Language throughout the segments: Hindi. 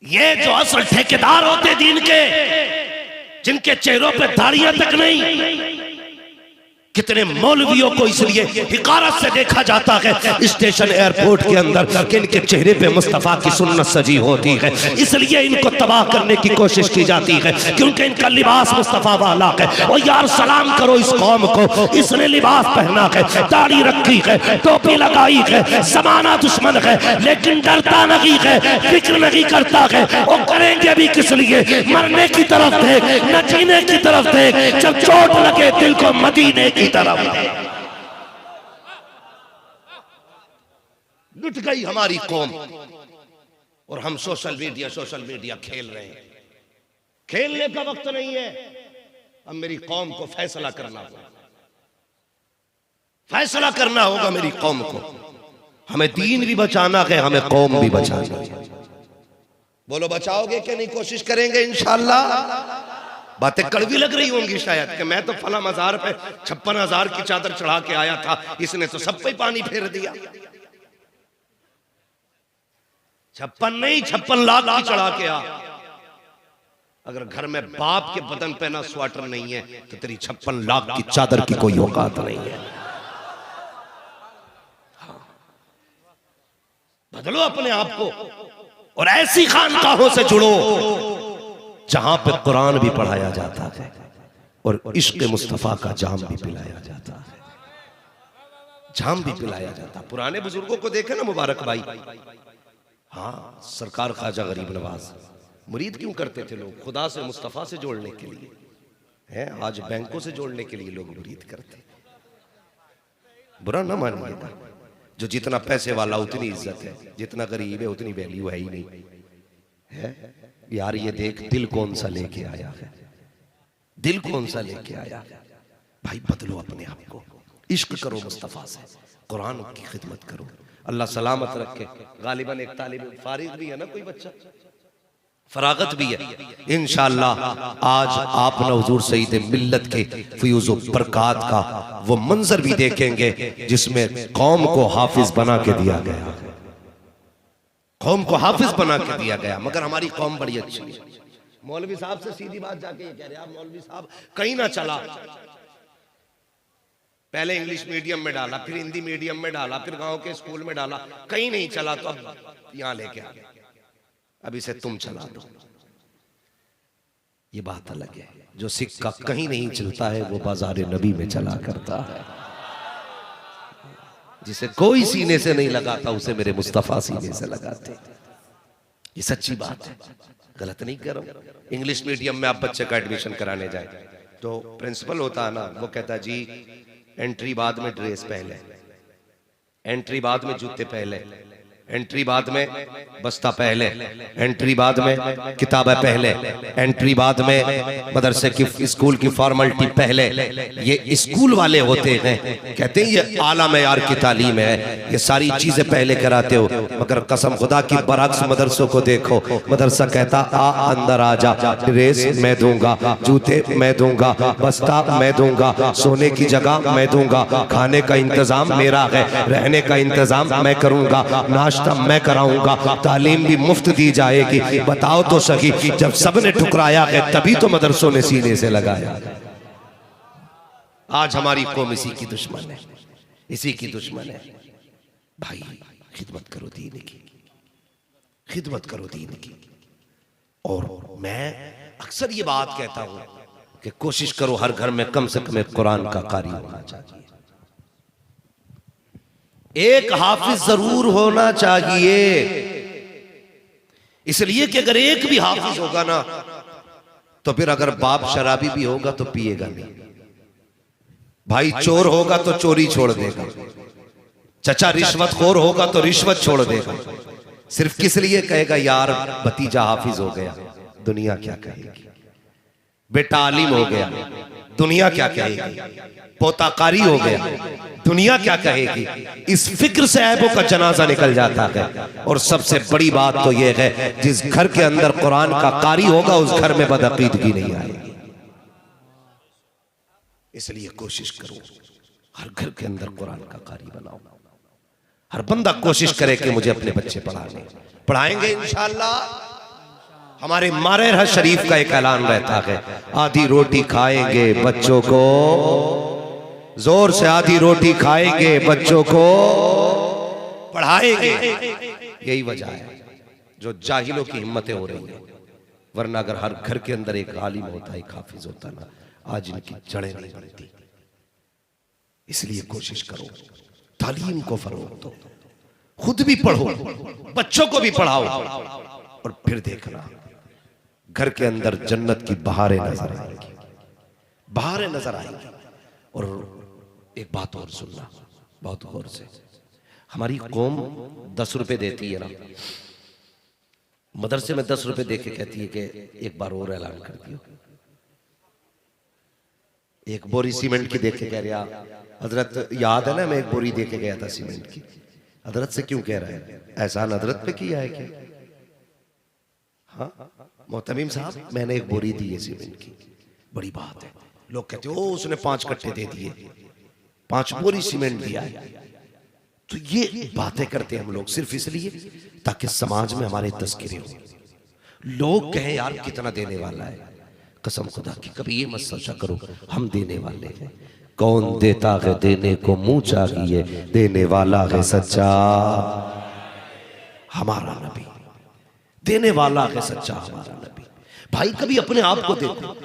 ये जो असल ठेकेदार होते दीन के, जिनके चेहरों पे दाढ़ियां तक नहीं, कितने मौलवियों को इसलिए हिकारत से देखा जाता है स्टेशन एयरपोर्ट के अंदर कि इनके चेहरे पे मुस्तफा की सुन्नत सजी होती है, इसलिए इनको तबाह करने की कोशिश की जाती है क्योंकि इनका लिबास मुस्तफा वाला है। और यार सलाम करो इस कौम को, इसने लिबास पहना है, दाढ़ी रखी है, टोपी लगाई है, जमाना दुश्मन है लेकिन डरता नहीं है, फिक्र नहीं करता है। वो करेंगे भी किस लिए? मरने की तरफ देख, न जीने की तरफ देख, जब चोट लगे दिल को मदीने की तरफ। लुट गई हमारी कौम और हम सोशल मीडिया खेल रहे हैं। खेलने का वक्त नहीं है, अब मेरी कौम को फैसला करना होगा, फैसला करना होगा मेरी कौम को। हमें दीन भी बचाना है, हमें कौम भी बचाना है। बोलो बचाओगे कि नहीं? कोशिश करेंगे इंशाअल्लाह। बातें कड़वी लग रही होंगी शायद कि मैं तो फला मजार पे 56,000 की चादर चढ़ा के आया था, इसने तो सब पे पानी फेर दिया। 56 नहीं 56 लाख की चढ़ा के आ। अगर घर में बाप के बदन पे ना स्वेटर नहीं है तो तेरी 56 लाख की चादर की कोई औकात नहीं है। बदलो अपने आप को और ऐसी खानकाहों से जुड़ो जहां पे कुरान भी पढ़ाया जाता है और इश्क मुस्तफा का जाम भी पिलाया जाता है, जाम भी पिलाया जाता। पुराने बुजुर्गों को देखे ना मुबारक भाई, हाँ सरकार ख्वाजा गरीब नवाज मुरीद क्यों करते थे लोग? खुदा से मुस्तफा से जोड़ने के लिए है। आज बैंकों से जोड़ने के लिए लोग मुरीद करते। बुरा ना मानिएगा, जो जितना पैसे वाला उतनी इज्जत है, जितना गरीब है उतनी वैल्यू है ही नहीं है। यार ये देख दिल कौन सा लेके आया है, दिल कौन सा लेके आया है। भाई बदलो अपने आप को, इश्क करो मुस्तफा से, कुरान की खिदमत करो। अल्लाह सलामत रखे। गालिबन एक तालिब फारिग भी है ना, कोई बच्चा फरागत भी है इंशाअल्लाह। आज आप ना हुजूर सईद मिल्लत के फ्यूज़ बरकात का वो मंजर भी देखेंगे जिसमें कौम को हाफिज बना के दिया गया, कौम को हाफिज बना के दिया गया। मगर हमारी कौम बड़ी अच्छी है। मौलवी साहब से सीधी बात जाके ये कह रहे आप मौलवी साहब कहीं ना चला, पहले इंग्लिश मीडियम में डाला, फिर हिंदी मीडियम में डाला, फिर गांव के स्कूल में डाला, कहीं नहीं चला तो अब यहां लेके आ गया, अब इसे तुम चला दो। ये बात अलग है। जो सिक्का कहीं नहीं चलता है वो बाजार नबी में चला करता है। जिसे कोई सीने से नहीं लगाता उसे मेरे मुस्तफा सीने से लगाते। ये सच्ची बात है, गलत नहीं कर रहा हूं। इंग्लिश मीडियम में आप बच्चे का एडमिशन कराने जाए तो प्रिंसिपल होता है ना, वो कहता जी एंट्री बाद में ड्रेस पहले, एंट्री बाद में जूते पहले, एंट्री बाद में बस्ता पहले, एंट्री बाद में किताबें पहले, एंट्री बाद में मदरसे की स्कूल की फॉर्मेलिटी पहले। ये स्कूल वाले होते हैं, कहते हैं ये आला मेयार की तालीम है, ये सारी चीजें पहले कराते हो। मगर कसम खुदा की बरअक्स मदरसों को देखो, मदरसा कहता आ अंदर आ जा, ड्रेस मैं दूंगा, जूते मैं दूंगा, बस्ता मैं दूंगा, सोने की जगह मैं दूंगा, खाने का इंतजाम मेरा है, रहने का इंतजाम मैं करूंगा, नाश्ता मैं कराऊंगा, तालीम भी मुफ्त दी जाएगी। बताओ तो सही, जब सबने ठुकराया है तभी तो मदरसों ने सीने से लगाया। आज हमारी कौम इसी की दुश्मन है, इसी की दुश्मन है। भाई खिदमत करो दीन की, खिदमत करो दीन की। और मैं अक्सर ये बात कहता हूं कि कोशिश करो हर घर में कम से कम एक कुरान का कारी होना चाहिए, एक हाफिज जरूर होना चाहिए। इसलिए कि अगर एक भी हाफिज होगा ना तो फिर अगर बाप शराबी भी होगा तो पिएगा नहीं, भाई चोर होगा तो चोरी छोड़ देगा, चचा रिश्वतखोर होगा तो रिश्वत छोड़ देगा। सिर्फ किस लिए कहेगा यार भतीजा हाफिज हो गया, दुनिया क्या कहेगी, बेटा आलिम हो गया, दुनिया क्या कहेगी, पोताकारी हो गया, दुनिया क्या कहेगी। इस फिक्र से ऐबों का जनाजा निकल जाता है। और सबसे बड़ी बात तो यह है जिस घर के अंदर कुरान का कारी होगा उस घर में बदअकीदगी नहीं आएगी। इसलिए कोशिश करो हर घर के अंदर कुरान का कारी बनाओ। हर बंदा कोशिश करे कि मुझे अपने बच्चे पढ़ाने, पढ़ाएंगे इंशाअल्लाह। हमारे मारेरह शरीफ का एक ऐलान रहता है, आधी रोटी खाएंगे बच्चों को, जोर से आधी रोटी खाएंगे बच्चों को पढ़ाएंगे। यही वजह है जो जाहिलों की हिम्मतें हो रही है, वरना अगर हर घर के अंदर एक आलिम होता है, हाफिज होता ना, आज इनकी जड़ें नहीं बनती। इसलिए कोशिश करो, तालीम को फरोग दो, खुद भी पढ़ो, बच्चों को भी पढ़ाओ, और फिर देखना घर के अंदर जन्नत की बहारें नजर आएंगी, बहारें नजर आएंगी। और एक बात और सुनना बहुत गौर से, हमारी कौम 10 रुपए देती है ना, मदरसे में 10 रुपए देके कहती है कि एक बार और ऐलान कर दियो। एक बोरी सीमेंट की देख के कह रहा, हजरत याद है ना, मैं एक बोरी देके गया था सीमेंट की। हजरत से क्यों कह रहा है, एहसान हजरत पे किया है क्या? हाँ मोहतमीम साहब, मैंने एक बोरी दी है सीमेंट की, बड़ी बात है। लोग कहते हो उसने 5 कट्टे दे दिए, 5 बोरी सीमेंट दिया है। तो ये बातें करते हैं हम लोग सिर्फ इसलिए ताकि समाज में हमारे तस्करे हो, लोग कहें यार कितना देने वाला है। कसम खुदा की कभी ये मत सोचा करो हम देने वाले हैं। कौन देता है देने को मुंह चाहिए, देने वाला है सच्चा हमारा नबी, देने वाला है सच्चा हमारा नबी। भाई कभी अपने आप को देखो,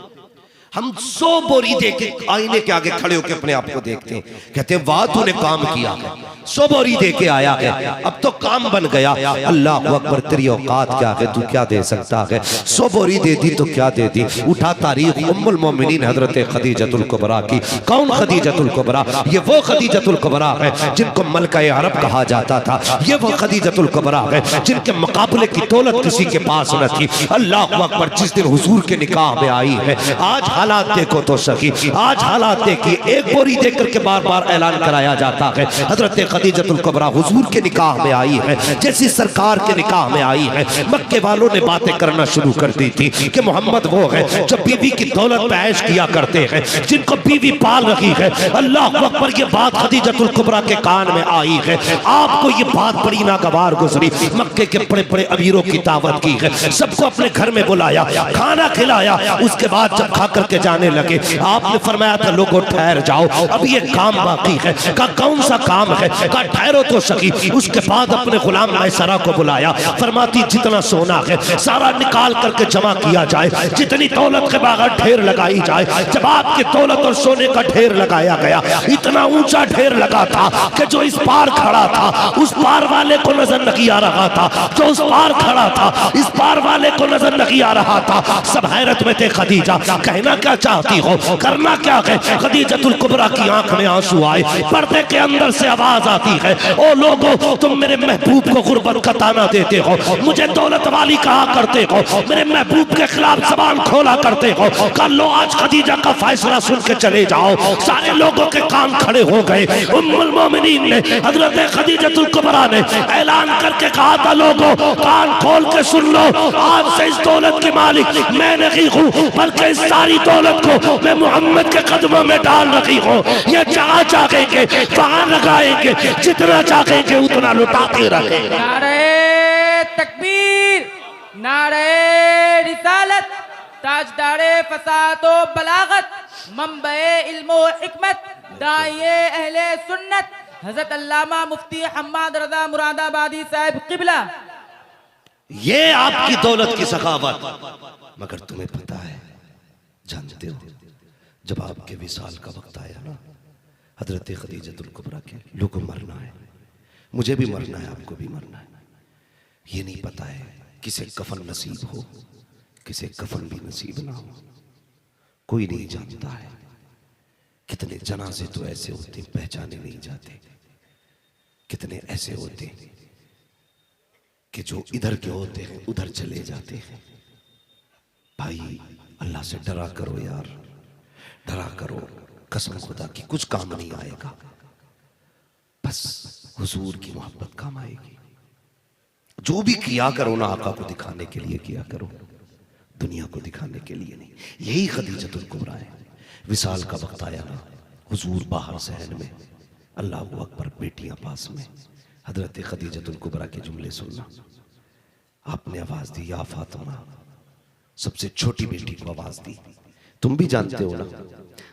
हम 100 बोरी देके आईने के आगे खड़े होकर अपने आप को देखते हैं, कहते हैं वाह तूने काम किया है, 100 बोरी देके आया है, अब तो काम बन गया। अल्लाह अकबर, तेरी औकात क्या है, तू क्या दे सकता है? 100 बोरी दे दी तो क्या दे दी। उठा तारीख उम्मुल मोमिनीन हजरत खदीजतुल कुबरा की। कौन खदीजतुल कुबरा? ये वो खदीजतुल कुबरा है जिनको मलका अरब कहा जाता था। ये वो खदीजतुल कुबरा है जिनके मुकाबले की दौलत किसी के पास न थी। अल्लाह अकबर, जिस दिन हुजूर के निकाह में आई है, आज हालात देखो तो सही, आज हालात देखिए, एक बोरी देकर के बार बार ऐलान कराया जाता है। हजरत खदीजतुल कुबरा हुजूर के निकाह में आई है, जैसी सरकार के निकाह में आई है, मक्के वालों ने बातें करना शुरू कर दी थी कि मोहम्मद वो है जो बीवी की दौलत पे ऐश किया करते हैं, जिनको बीवी पाल रही है। अल्लाह अकबर, ये बात खदीजतुल कुबरा के कान में आई है। आपको ये बात बड़ी नागवार गुजरी। मक्के के बड़े बड़े अमीरों की दावत की है, सबको अपने घर में बुलाया, खाना खिलाया। उसके बाद जब खा करके जाने लगे, आपने फरमाया था लोगों ठहर जाओ, अब ये काम बाकी है। का कौन सा काम है? का ठहरो तो सही। उसके बाद अपने गुलाम मैसरा को बुलाया, फरमाती जितना सोना है सारा निकाल करके जमा किया जाए, जितनी दौलत के बाहर ढेर लगाई जाए। जब आपके दौलत और सोने का ढेर लगाया गया, इतना ऊंचा ढेर लगा था कि जो इस पार खड़ा था उस पार वाले को नजर नहीं आ रहा था, जो उस पार खड़ा था इस पार वाले को नजर नहीं आ रहा था। सब हैरत में थे। खदीजा, कहना क्या चाहती हो, करना क्या है? खदीजतुल कुबरा की आंख में आंसू आए। पर्दे के अंदर से आवाज आती है, ओ लोगो, तुम मेरे महबूब को गुर्बत का ताना देते हो, मुझे दौलत वाली कहा करते हो, मेरे महबूब के खिलाफ जबान खोला करते हो। कल लो आज खदीजा का फैसला सुन के चले जाओ। सारे लोगों के कान खड़े हो गए। उम्मुल मोमिनीन ने, हजरत खदीजतुल कुबरा ने ऐलान करके कहा था, लोगों कान खोल के सुन लो, आज से इस दौलत के मालिक मैं नहीं हूँ, बल्कि इस सारी दौलत को मैं मोहम्मद के कदमों में डाल रही हूँ। ये जहाँ चाहेंगे वहाँ लगाएंगे, जितना चाहेंगे उतना लुटाते रहेंगे। नारे तकबीर, नारे रिसालत, ताजदारे फसाद व बलागत, मंबए इल्म व हिकमत, दाइए अहले सुन्नत, हजरत अल्लामा मुफ्ती हम्माद रजा मुरादाबादी साहब किबला। ये आपकी दौलत की सखावत। मगर तुम्हें पता है, जानते हो, जब आपके विसाल का वक्त आया ना, हजरत खदीजतुल कुबरा के, लोगों मरना है, मुझे भी मरना है, आपको भी मरना है। ये नहीं पता है किसे कफन नसीब हो, किसे कफन भी नसीब ना हो, कोई नहीं जानता है। कितने जनाजे तो ऐसे होते पहचाने नहीं जाते, कितने ऐसे होते कि जो इधर के होते हैं उधर चले जाते हैं। भाई अल्लाह से डरा करो यार, डरा करो। कसम खुदा की कुछ काम नहीं आएगा, बस हुजूर की मोहब्बत काम आएगी। जो भी किया करो ना, आका को दिखाने के लिए किया करो, दुनिया को दिखाने के लिए नहीं। यही खदीजतुल कुबरा है। विसाल का वक्त आया ना, हुजूर बाहर सहन में, अल्लाह अकबर, बेटियां पास में। हजरत खदीजतुल कुबरा के जुमले सुनना। आपने आवाज दी, या फातिमा सबसे छोटी बेटी को आवाज दी। तुम भी जानते हो ना,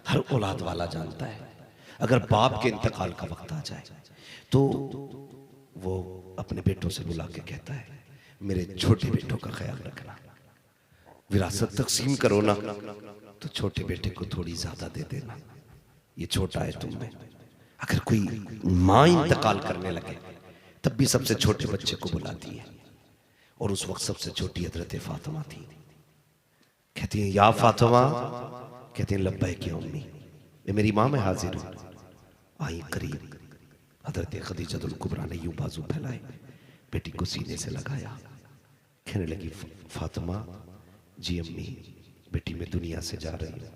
हर औलाद वाला जानता है अगर बाप के इंतकाल का वक्त आ जाए तो वो अपने बेटों से बुला के कहता है मेरे छोटे बेटों का ख्याल रखना, विरासत तकसीम करो ना तो छोटे बेटे को थोड़ी ज्यादा दे देना, ये छोटा है तुम में। अगर कोई माँ इंतकाल करने लगे तब भी सबसे छोटे बच्चे को बुलाती है, और उस वक्त सबसे छोटी हजरत फातिमा थी। कहती हैं या फातिमा, कहती हैं लब्बैक या उम्मी, ये मेरी माँ में हाजिर हूँ। आई करीब, हजरत खदीजतुल कुबरा ने यूं बाजू फैलाए, बेटी को सीने से लगाया, कहने लगी फातिमा जी अम्मी, बेटी मैं दुनिया से जा रही हूँ,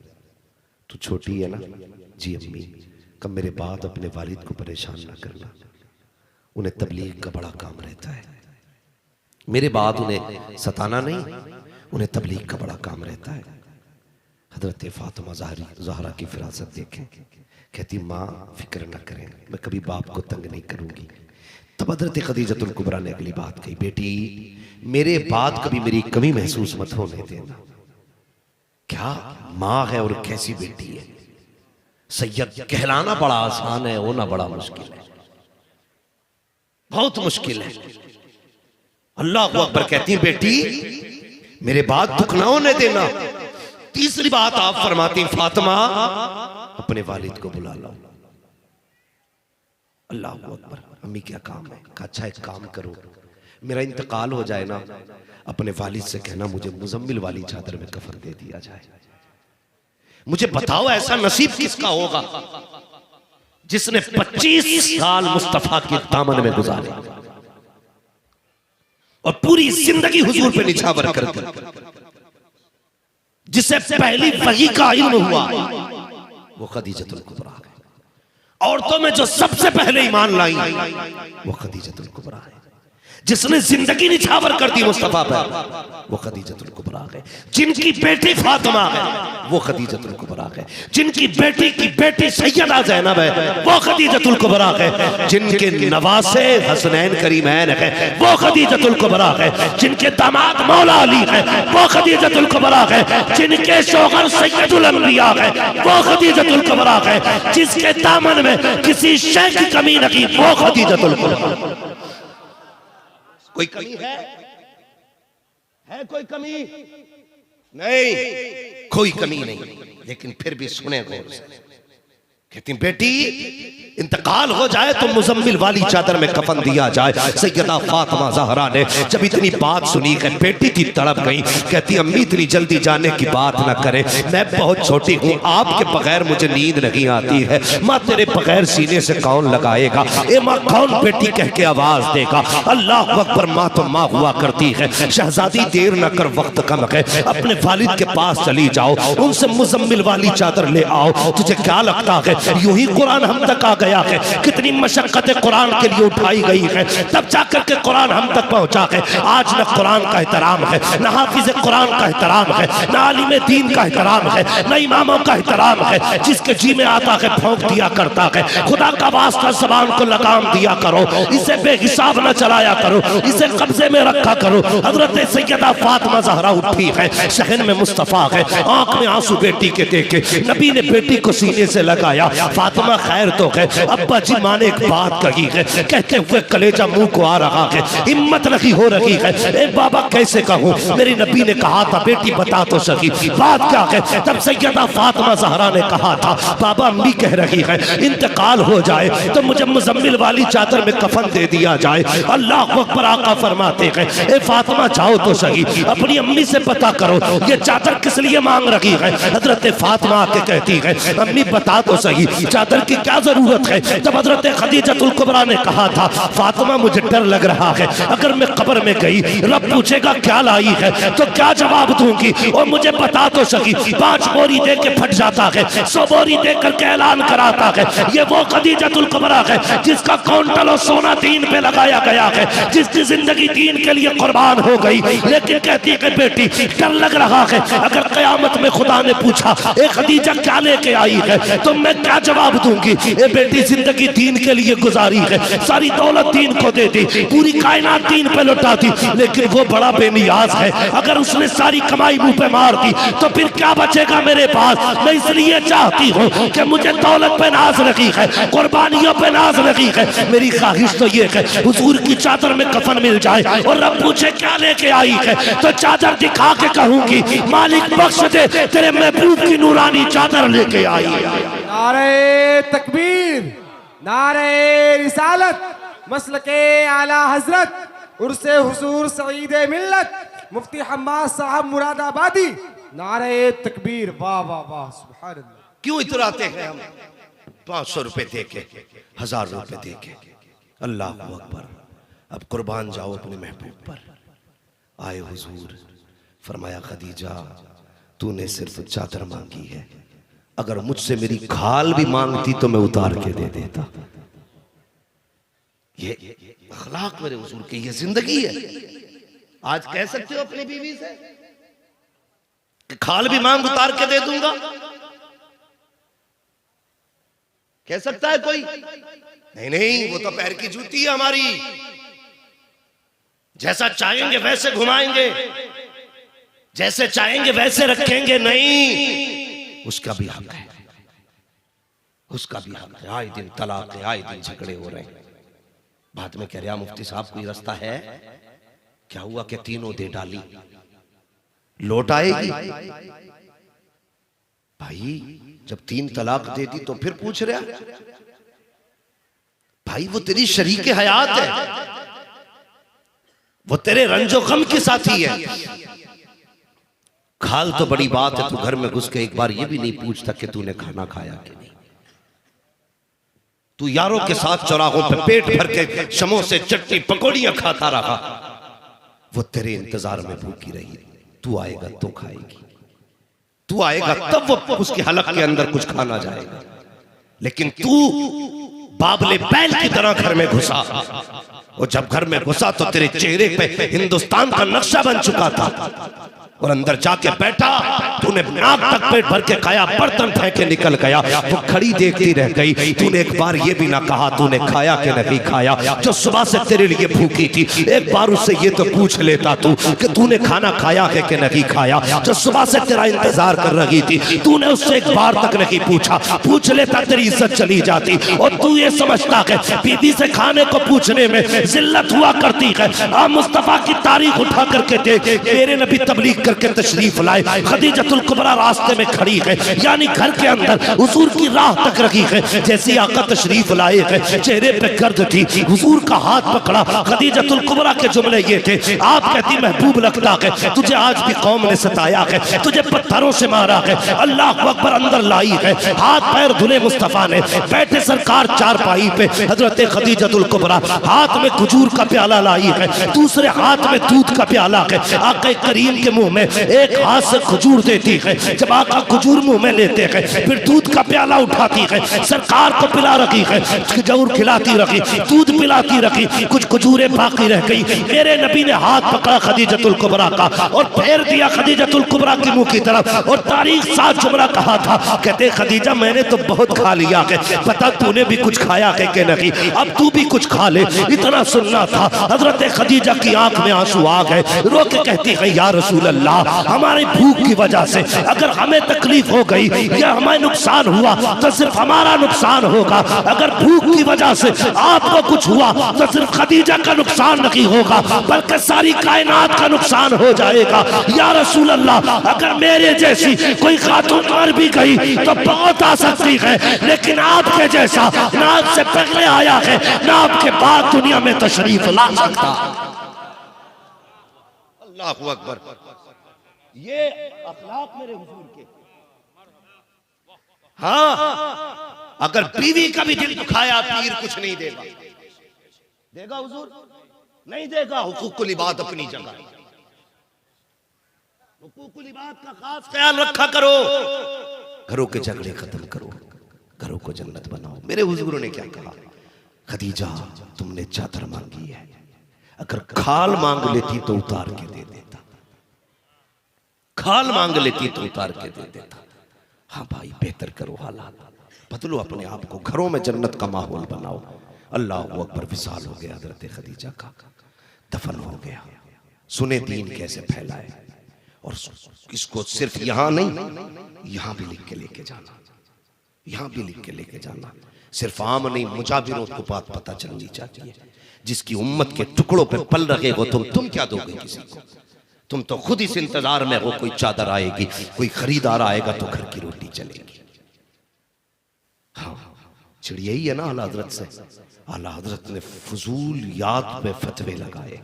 तू छोटी है ना? जी अम्मी, कब मेरे बाद अपने वालिद को परेशान ना करना, उन्हें तबलीग का बड़ा काम रहता है। मेरे बाद उन्हें सताना नहीं, उन्हें तबलीग का बड़ा काम रहता है। हजरत फातिमा ज़हरा की फिरासत देखें, कहती माँ फिक्र न करें, मैं कभी बाप को तंग नहीं करूंगी। तब हजरत खदीजतुल कुबरा ने अगली बात कही, बेटी मेरे बाद कभी मेरी कमी महसूस मत होने देना। क्या माँ है और कैसी बेटी है। सैयद कहलाना बड़ा आसान है, होना बड़ा मुश्किल है, बहुत मुश्किल है। अल्लाह अकबर कहती बेटी मेरे बाद दुख ना होने देना। तीसरी बात आप फरमाती फातिमा अपने वालिद को बुला लो। अल्लाह अकबर, अम्मी क्या काम है? कहा अच्छा एक काम करो, मेरा इंतकाल हो जाए ना, अपने वालिद से कहना मुझे मुजम्मिल वाली चादर में कफन दे दिया जाए। मुझे बताओ ऐसा नसीब किसका होगा जिसने 25 साल मुस्तफा के दामन में गुजारे और पूरी जिंदगी हुजूर पे निछावर कर दी, जिसे पहली वही का इल्म हुआ वो खदीजतुल कुबरा है। औरतों में जो सबसे पहले ईमान लाई वो खदीजतुल कुबरा है। जिसने जिंदगी निछावर कर दी मुस्तफा पर वो खदीजतुल कुबरा है। जिनकी बेटी फातिमा है वो खदीजतुल कुबरा है। जिनकी बेटी की बेटी सैयदा ज़ैनब है वो खदीजतुल कुबरा है। जिनके नवासे हसनैन करीमैन है वो खदीजतुल कुबरा है। जिनके दामाद मौला अली है वो खदीजतुल कुबरा है। जिनके शौहर सैयदुल अंबिया है वो खदीजतुल कुबरा है। जिसके दामन में किसी शय की कमी नहीं वो खदीजतुल कुबरा। कोई कमी है कोई कमी नहीं, कोई कमी नहीं, लेकिन फिर भी सुने गौर से। कहती बेटी इंतकाल हो जाए तो मुजम्मिल वाली चादर में कफन दिया जाए। सैयदा फातिमा ज़हरा ने जब इतनी बात सुनी कि बेटी थी तड़प गई। कहती अम्मी इतनी जल्दी जाने की बात ना करें, मैं बहुत छोटी हूँ, आपके बगैर मुझे नींद नहीं आती है। माँ तेरे बगैर सीने से कौन लगाएगा? ए माँ कौन बेटी कह के आवाज देगा? अल्लाह अकबर, माँ तो माँ हुआ करती है। शहजादी देर न कर, वक्त कम है, अपने वालिद के पास चली जाओ, उनसे मुजम्मिल वाली चादर ले आओ। तुझे क्या लगता है यूं ही कुरान हम तक आ गया है? कितनी मशक्कतें कुरान के लिए उठाई गई है, तब जाकर के कुरान हम तक पहुंचा है। आज न कुरान का एहतराम है, न हाफिज कुरान का एहतराम है, न आलिम दीन का एहतराम है, न इमामों का एहतराम है। जिसके जी में आता है फौंक दिया करता है। खुदा का वास्ता ज़बान को लगाम दिया करो, इसे बेहिसाब न चलाया करो, इसे कब्जे में रखा करो। हजरत सैयदा फातिमा ज़हरा उठी है, शहन में मुस्तफ़ा है, आंख में आंसू बेटी के देखे। नबी ने बेटी को सीने से लगाया। फातिमा खैर तो है, अब्बा जी माँ ने एक बात कही है, कहते हुए कलेजा मुंह को आ रहा है, हिम्मत नहीं हो रही है। ए बाबा कैसे कहूँ, मेरी नबी ने कहा था बेटी बता तो सही बात क्या है। तब सैयदा फातिमा ज़हरा ने कहा था बाबा अम्मी कह रही है इंतकाल हो जाए तो मुझे मुजम्मिल वाली चादर में कफन दे दिया जाए। अल्लाह अकबर, आका फरमाते हैं ए फातिमा जाओ तो सही, अपनी अम्मी से पता करो ये चादर किस लिए मांग रही है। हजरत फातिमा आके कहती है अम्मी बता तो सही चादर की क्या जरूरत है। तब हजरत खदीजतुल कुबरा ने कहा था फातिमा मुझे डर लग रहा है, अगर मैं कब्र में गई रब पूछेगा क्या लाई है तो क्या जवाब दूंगी। और मुझे बता तो सकी 5 बोरी दे के फट जाता है, 100 बोरी दे करके ऐलान कराता है ये वो खदीजतुल कुबरा है जिसका काउंटल सोना दीन पे लगाया गया है, जिसकी जिंदगी दीन के लिए कुर्बान हो गई। लेकिन कहती है बेटी डर लग रहा है, अगर कयामत में खुदा ने पूछा ए खदीजा क्या लेके आई है तो मैं क्या जवाब दूंगी? ए बेटी, जिंदगी दीन के लिए गुजारी है, सारी दौलत दीन को दे दी, पूरी कायनात दीन पे लौटा दी, लेकिन वो बड़ा बेनियाज है। अगर उसने सारी कमाई मुंह पे मार दी तो फिर क्या बचेगा मेरे पास? मैं इसलिए चाहती हूँ कि मुझे दौलत पे नाज रखी है, कुर्बानियों पे नाज रखी है। मेरी ख्वाहिश तो ये है हुजूर की चादर में कफन मिल जाए और रब पूछे क्या लेके आई है, तो चादर दिखा के कहूंगी मालिक बख्श दे, तेरे महबूब की नूरानी चादर लेके आई है। नारे तकबीर, नारे रिसालत, मसलके आला हजरत उर्से हुजूर सईदे मिल्लत मुफ्ती हम्माद साहब मुरादाबादी। नारे तकबीर, वाह वाह वाह, सुभान अल्लाह। क्यों इतराते हैं हम? 500 रुपए दे के, 1000 रुपए दे के, अल्लाह अकबर। अब कुर्बान जाओ अपने महबूब पर। आए हुजूर, फरमाया खदीजा तूने सिर्फ चादर मांगी है, अगर मुझसे मेरी खाल भी मांगती तो मैं उतार के दे देता। ये अखलाक मेरे हुजूर की, ये जिंदगी है। आज कह सकते हो अपनी बीवी से कि खाल भी मांग उतार के दे दूंगा? कह सकता है कोई? नहीं नहीं, वो तो पैर की जूती है हमारी, जैसा चाहेंगे वैसे घुमाएंगे, जैसे चाहेंगे वैसे रखेंगे। नहीं, उसका भी हक है, उसका भी हक है। आए दिन तलाक है, आए दिन झगड़े हो रहे हैं। बाद में कह रहा मुफ्ती साहब कोई रास्ता है? क्या हुआ कि तीनों दे डाली, लौट आएगी? भाई जब 3 तलाक दे दी तो फिर पूछ रहा? भाई वो तेरी शरीके हयात है, वो तेरे रंजो गम की साथी है। खाल तो बड़ी बात है, तू घर में घुस के एक बार ये भी नहीं पूछता कि तूने खाना खाया कि नहीं। तू यारों के साथ चौराहों पे पेट भर के समोसे चटनी पकौड़ियां खाता रहा, वो तेरे इंतजार में भूखी रही। तू आएगा तो खाएगी, तू आएगा तब वो उसके हलक के अंदर कुछ खाना जाएगा। लेकिन तू बाबले बैल की तरह घर में घुसा, और जब घर में घुसा तो तेरे चेहरे पे हिंदुस्तान का नक्शा बन चुका था, और अंदर जाके बैठा, तूने नाक तक पेट भर के खाया, बर्तन फेंक के निकल गया। वो खड़ी देखती रह गई। तूने एक बार ये भी ना कहा तूने खाया कि नहीं खाया। जो सुबह से तेरे लिए भूखी थी, एक बार उससे ये तो पूछ लेता तू कि तूने खाना खाया है कि नहीं खाया। जो सुबह से तेरा इंतजार कर रही थी, तूने उससे एक बार तक नहीं पूछा। पूछ लेता तेरी इज्जत चली जाती। और तू ये समझता है बीबी से खाने को पूछने में जिल्लत हुआ करती है। आप मुस्तफा की तारीख उठा करके देख, मेरे नबी तबलीग करके तशरीफ लाए, खदीजतुल कुबरा रास्ते में खड़ी है, यानी घर के अंदर हुजूर की राह तक रखी है। जैसे आका तशरीफ लाए हैं, चेहरे पे गर्द थी, हुजूर का हाथ पकड़ा। खदीजतुल कुबरा के जुमले ये थे, आप कहती महबूब लगता है तुझे आज भी कौम ने सताया है, तुझे पत्थरों से मारा है, अल्लाह अकबर अंदर लाई है। हाथ पैर धुले मुस्तफा ने, बैठे सरकार चारपाई पे, हजरत खदीजतुल कुबरा हाथ में खजूर का प्याला लाई है, दूसरे हाथ में दूध का प्याला है। आका करीम के मुंह में एक हाथ से खजूर देती है, जब आका खजूर मुंह में लेते हैं, फिर दूध का प्याला उठाती है, सरकार को पिला रखी है, खजूर खिलाती रखी, दूध पिलाती रखी, कुछ खजूरें बाकी रह गई। मेरे नबी ने हाथ पकड़ा खदीजतुल कुबरा का और फेर दिया खदीजतुल कुबरा के मुंह की तरफ, और तारीख साथ जुमला कहा था, कहते खदीजा मैंने तो बहुत खा लिया है, पता तूने भी कुछ खाया है कि नहीं, अब तू भी कुछ खा ले, इतना सुनना था। हजरत खदीजा की आंख में आंसू आ गए, रो के कहती है या रसूल अल्लाह, हमारी भूख की वजह से अगर हमें तकलीफ हो गई या हमें नुकसान हुआ तो सिर्फ हमारा नुकसान होगा, अगर भूख की वजह से आपको कुछ हुआ तो सिर्फ खदीजा का नुकसान नहीं होगा बल्कि सारी कायनात का नुकसान हो जाएगा। या रसूल अल्लाह, अगर मेरे जैसी कोई खातून मर भी गई तो बहुत आ सकती है, लेकिन आपके जैसा ना आपसे पहले आया है ना आपके बाद दुनिया में तशरीफ ला सकता। अल्लाहू अकबर। ये अखलाक मेरे हुजूर के। हाँ, अगर बीवी का भी दिल दुखाया पीर कुछ नहीं देगा, देगा हुजूर? नहीं देगा। हुकूकुल इबाद अपनी जगह, हुकूकुल इबाद का खास ख्याल रखा करो। घरों के झगड़े खत्म करो, घरों को जन्नत बनाओ। मेरे हुजूर ने क्या कहा? खदीजा तुमने चादर मांगी है, अगर खाल मांग लेती तो उतार के दे देता, खाल मांग लेती तो उतार के दे देता। हाँ भाई बेहतर करो हालात, बदलो अपने आप को, घरों में जन्नत का माहौल बनाओ। अल्लाह अकबर, विसाल हो गया हजरत खदीजा का, दफन हो गया। सुने दीन कैसे फैलाए, और इसको सिर्फ यहां नहीं, यहां भी लिख के लेके जाना, यहां भी लिख के लेके जाना। सिर्फ आम नहीं, मुजाबिरों को बात पता चलनी चाहिए। जिसकी उम्मत के टुकड़ों पे पल रहे हो तुम क्या दोगे किसी को? तुम तो खुद इस इंतजार में हो, कोई चादर आएगी, कोई खरीदार आएगा तो घर की रोटी चलेगी। हाँ, चिड़िया ही है ना आला हजरत से। आला हजरत ने फजूल याद पे फतवे लगाए,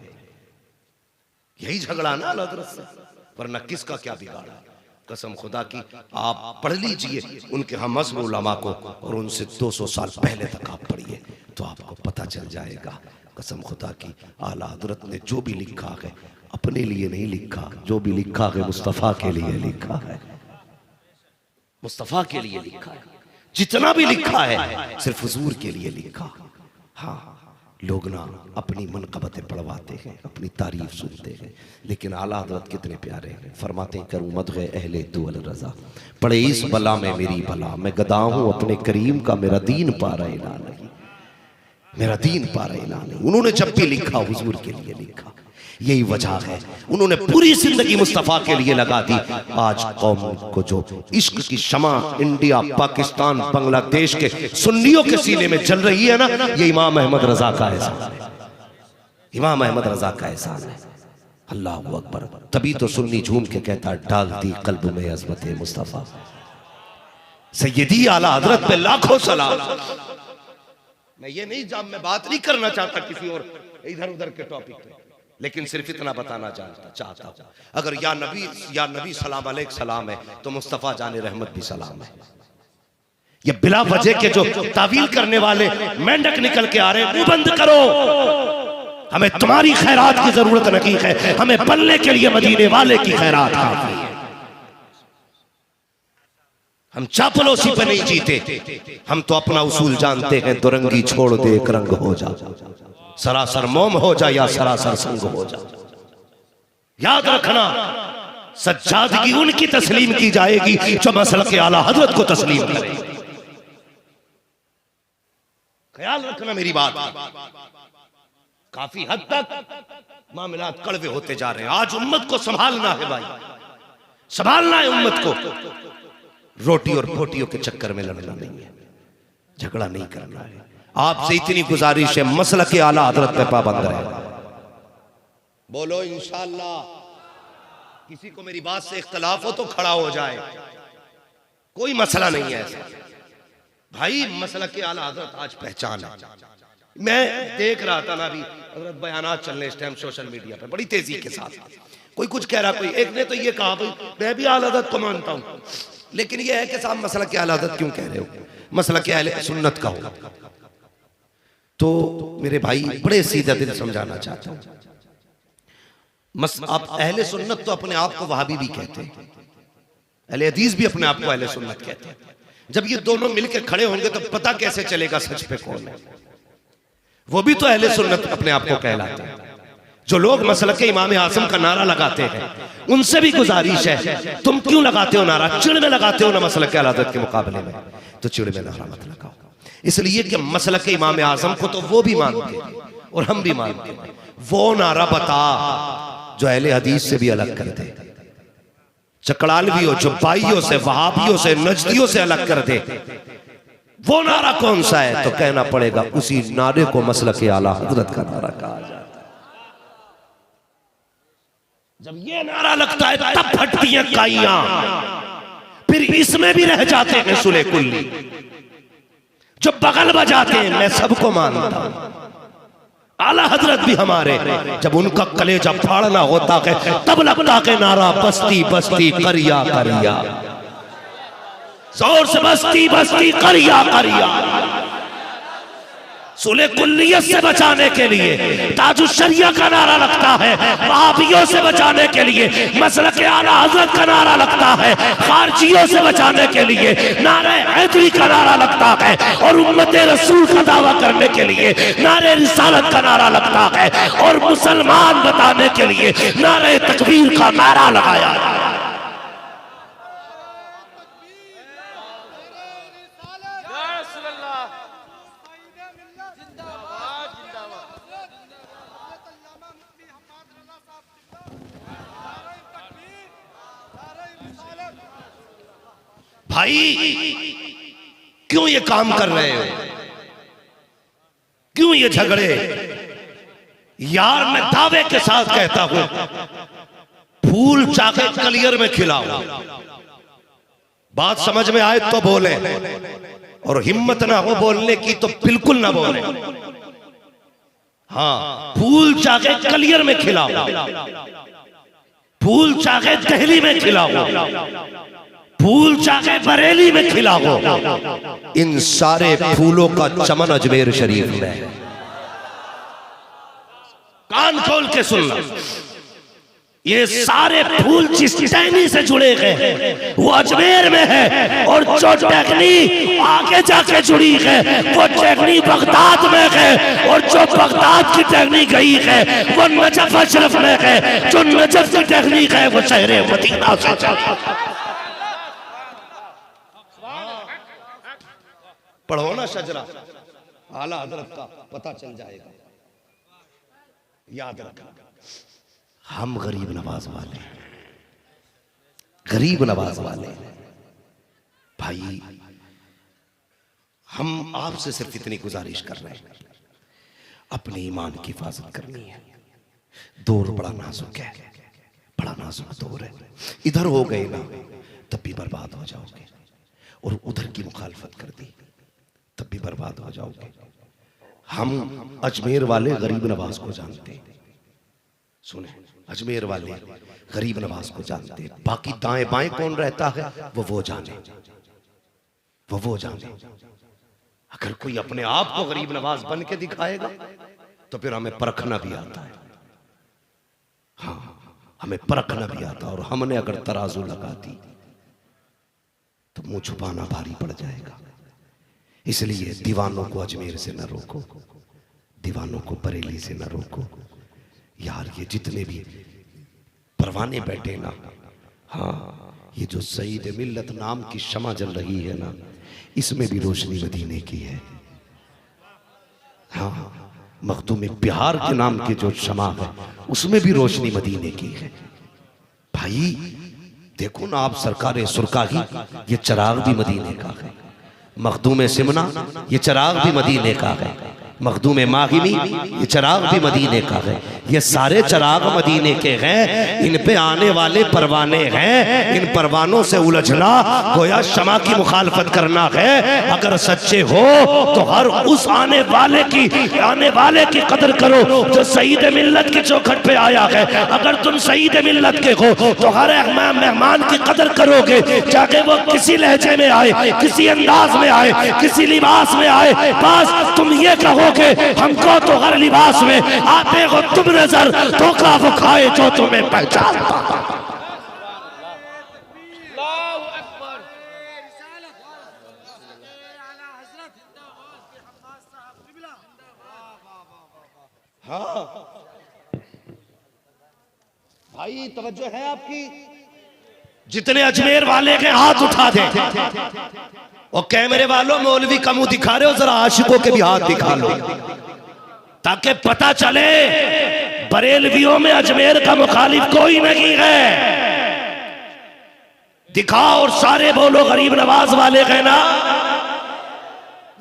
यही झगड़ा ना आला हजरत से, वरना किसका क्या बिगाड़ा। कसम खुदा की आप पढ़ लीजिए उनके हम मज़हब उलमा को, और उनसे 200 साल पहले तक आप पढ़िए तो आपको पता चल जाएगा। कसम खुदा की आला हजरत ने जो भी लिखा है अपने लिए नहीं लिखा, जो भी लिखा है मुस्तफ़ा के लिए लिखा है, मुस्तफ़ा के लिए लिखा है। जितना भी लिखा है सिर्फ हुजूर के लिए लिखा। हाँ, लोग ना अपनी मनक़बतें पढ़वाते हैं, अपनी तारीफ सुनते हैं, लेकिन आला हज़रत कितने प्यारे हैं। फरमाते हैं करूँ मदग़े अहले दुअल रज़ा, पढ़े इस बला में मेरी भला, मैं गदा हूँ अपने करीम का, मेरा दीन पारा इला नहीं, मेरा दीन पारा इला नहीं। उन्होंने जब भी लिखा हुजूर के लिए लिखा, यही वजह है उन्होंने पूरी जिंदगी मुस्तफ़ा के लिए लगा दी। आज कौम को जो इश्क की शमा इंडिया, पाकिस्तान, बांग्लादेश के सुन्नियों के सीने में जल रही है ना, ये इमाम अहमद रजा का एहसान है, इमाम अहमद रजा का एहसान है। अल्लाह अकबर। तभी तो सुन्नी झूम के कहता डाल दी कल्ब में अज़मत मुस्तफ़ा, सैयदी आला हजरत पे लाखों सलाम। मैं ये नहीं जब मैं बात नहीं करना चाहता किसी और इधर उधर के टॉपिक पे, लेकिन सिर्फ इतना बताना चाहता हूं, अगर या नबी सलाम अलैक सलाम है तो मुस्तफ़ा जाने रहमत भी सलाम है। ये बिला वजह के जो तावील करने वाले मेंढक निकल के आ रहे हैं, वो बंद करो। हमें तुम्हारी खैरात की जरूरत नहीं है, हमें पलने के लिए मदीने वाले की खैरात काफी है। हम चापलोसी पे नहीं जीते, हम तो अपना उसूल जानते हैं, दुरंगी छोड़ दे एक रंग हो जा, सरासर मोम हो जा या सरासर संग हो जा। याद रखना, सज्जादगी उनकी तस्लीम की जाएगी जो मसलक आला हजरत को तस्लीम करे। ख्याल रखना मेरी बात। काफी हद तक मामलात कड़वे होते जा रहे हैं। आज उम्मत को संभालना है भाई, संभालना है उम्मत को। रोटी और पोटियों के चक्कर में लड़ना नहीं है, झगड़ा नहीं करना है। आपसे इतनी गुजारिश है, मसलक आला हजरत पे पाबंद रहे। बोलो इंशाअल्लाह। किसी को मेरी बात से इख्तलाफ हो तो खड़ा हो जाए, कोई मसला नहीं है ऐसा भाई। मसलक आला हजरत आज पहचान है। मैं देख रहा था ना अभी हजरत बयानात चलने इस टाइम सोशल मीडिया पे बड़ी तेजी के साथ। कोई कुछ कह रहा, कोई एक ने तो ये कहा मैं भी आला हजरत को मानता हूं, लेकिन ये है कि साहब मसलक आला हजरत क्यों कह रहे हो, मसलक अहले सुन्नत का हो। तो मेरे भाई बड़े सीधा दिल समझाना चाहता हूं, आप अहले सुन्नत तो अपने आप को वहाबी भी कहते हैं, अहले हदीस भी अपने आप को अहले सुन्नत कहते हैं। जब ये दोनों मिलकर खड़े होंगे तो पता कैसे चलेगा सच पे कौन है। वो भी तो अहले सुन्नत अपने आप को कहलाते हैं। जो लोग मसलक इमाम आज़म का नारा लगाते हैं उनसे भी गुजारिश है, तुम क्यों लगाते हो नारा, चिड़ में लगाते हो ना मसलक आला हज़रत के मुकाबले में, तो चिड़ में नारा मत लगाओ। इसलिए कि मसलक इमाम आज़म को तो वो भी मानते हैं और हम भी मानते हैं। वो नारा बता जो अहले हदीस से भी अलग कर दे, चकड़ालवियों, जुब्बाइयों से, वहाबियों से, नजदियों से अलग कर दे। वो नारा कौन सा है, तो कहना पड़ेगा उसी नारे को मसलक आला हज़रत का नारा कहा जाता है। जब ये नारा लगता है तब फटती हैं काइयां, फिर इसमें भी रह जाते हैं सुले कुल्ली। जो बगल बजाते हैं मैं सबको मानता हूं, आला हजरत भी हमारे, जब उनका कलेजा फाड़ना होता है तब लगता है नारा बस्ती बस्ती करिया करिया, जोर से बस्ती बस्ती करिया करिया। सुले कुल्लियत से बचाने के लिए ताजुश शरिया का नारा लगता है, वहाबियों से बचाने के लिए मसलक आला हज़रत का नारा लगता है, खारजियों से बचाने के लिए नारे हैदरी का नारा लगता है, और उम्मत रसूल का दावा करने के लिए नारे रिसालत का नारा लगता है, और मुसलमान बताने के लिए नारे तकबीर का नारा लगाया है। भाई क्यों ये काम कर रहे हो, क्यों ये झगड़े? यार मैं दावे के साथ कहता हूं, फूल चाहे कलियर में खिलाओ। बात समझ में आए तो बोले, और हिम्मत ना हो बोलने की तो बिल्कुल ना बोले। हाँ, फूल चाहे कलियर में खिलाओ, फूल चाहे दिल्ली में खिलाओ, फूल चाहे बरेली में खिलाओ, इन सारे फूलों का चमन अजमेर शरीफ में है। कान खोल के सुनना, ये सारे फूल जिस टहनी से जुड़े गए वो अजमेर में है, और जो टहनी आगे जाके जुड़ी है वो टहनी बगदाद में है, और जो बगदाद की टहनी गई है वो नजफ अशरफ में है, जो नजफ की टहनी है वो शहर मदीना से पढ़ो ना शजरा आला हजरत का, पता चल जाएगा। याद रखना, हम गरीब नवाज वाले, गरीब नवाज वाले भाई, हम आपसे सिर्फ इतनी गुजारिश कर रहे हैं, अपने ईमान की हिफाजत करनी है। दौर बड़ा नाजुक है, बड़ा नाजुक दौर है। इधर हो गए ना तब भी बर्बाद हो जाओगे, और उधर की मुखालफत कर दी तब भी बर्बाद हो जाओगे। हम अजमेर वाले गरीब नवाज को जानते हैं, सुने, अजमेर वाले गरीब नवाज को जानते हैं। बाकी दाएं बाएं कौन रहता है वो जाने, वो जाने। अगर कोई अपने आप को गरीब नवाज बन के दिखाएगा तो फिर हमें परखना भी आता है। हाँ, हमें परखना भी आता, और हमने अगर तराजू लगा दी तो मुंह छुपाना भारी पड़ जाएगा। इसलिए दीवानों को अजमेर से न रोको, दीवानों को बरेली से न रोको। यार ये जितने भी परवाने बैठे ना, हाँ, ये जो सईद मिल्लत नाम की शमा जल रही है ना, इसमें भी रोशनी मदीने की है। हाँ, मखदूम बिहार के नाम की जो शमा है उसमें भी रोशनी मदीने की है। भाई देखो ना आप, सरकार सुरकाही, ये चराग भी मदीने का है। मखदूम सिमना, ये चराग भी मदीने का है। मखदूम माहिमी, ये चराग भी मदीने का है। ये सारे चराग मदीने के हैं, इन पे आने वाले परवाने हैं। इन परवानों से उलझना गोया शमा की मुखालफत करना है। अगर सच्चे हो तो हर उस आने वाले की कदर करो जो सईद मिल्लत की चौखट पे आया है। अगर तुम सईद मिल्लत के हो तो हर मेहमान की कदर करोगे, चाहे वो किसी लहजे में आए, किसी अंदाज में आए, किसी लिबास में आए। बस तुम ये कहो हमको तो हर लिबास में आते हो तुम नजर, धोखा वो खाए जो तुम्हें पहचानता। हाँ भाई, तवज्जो है आपकी? जितने अजमेर वाले के हाथ उठा दे, और कैमरे वालों मौलवी का मुंह दिखा रहे हो, जरा आशिकों के भी हाथ दिखा लो, ताकि पता चले बरेलवियों में अजमेर का मुखालिफ कोई नहीं है। दिखाओ और सारे बोलो गरीब नवाज वाले हैं ना,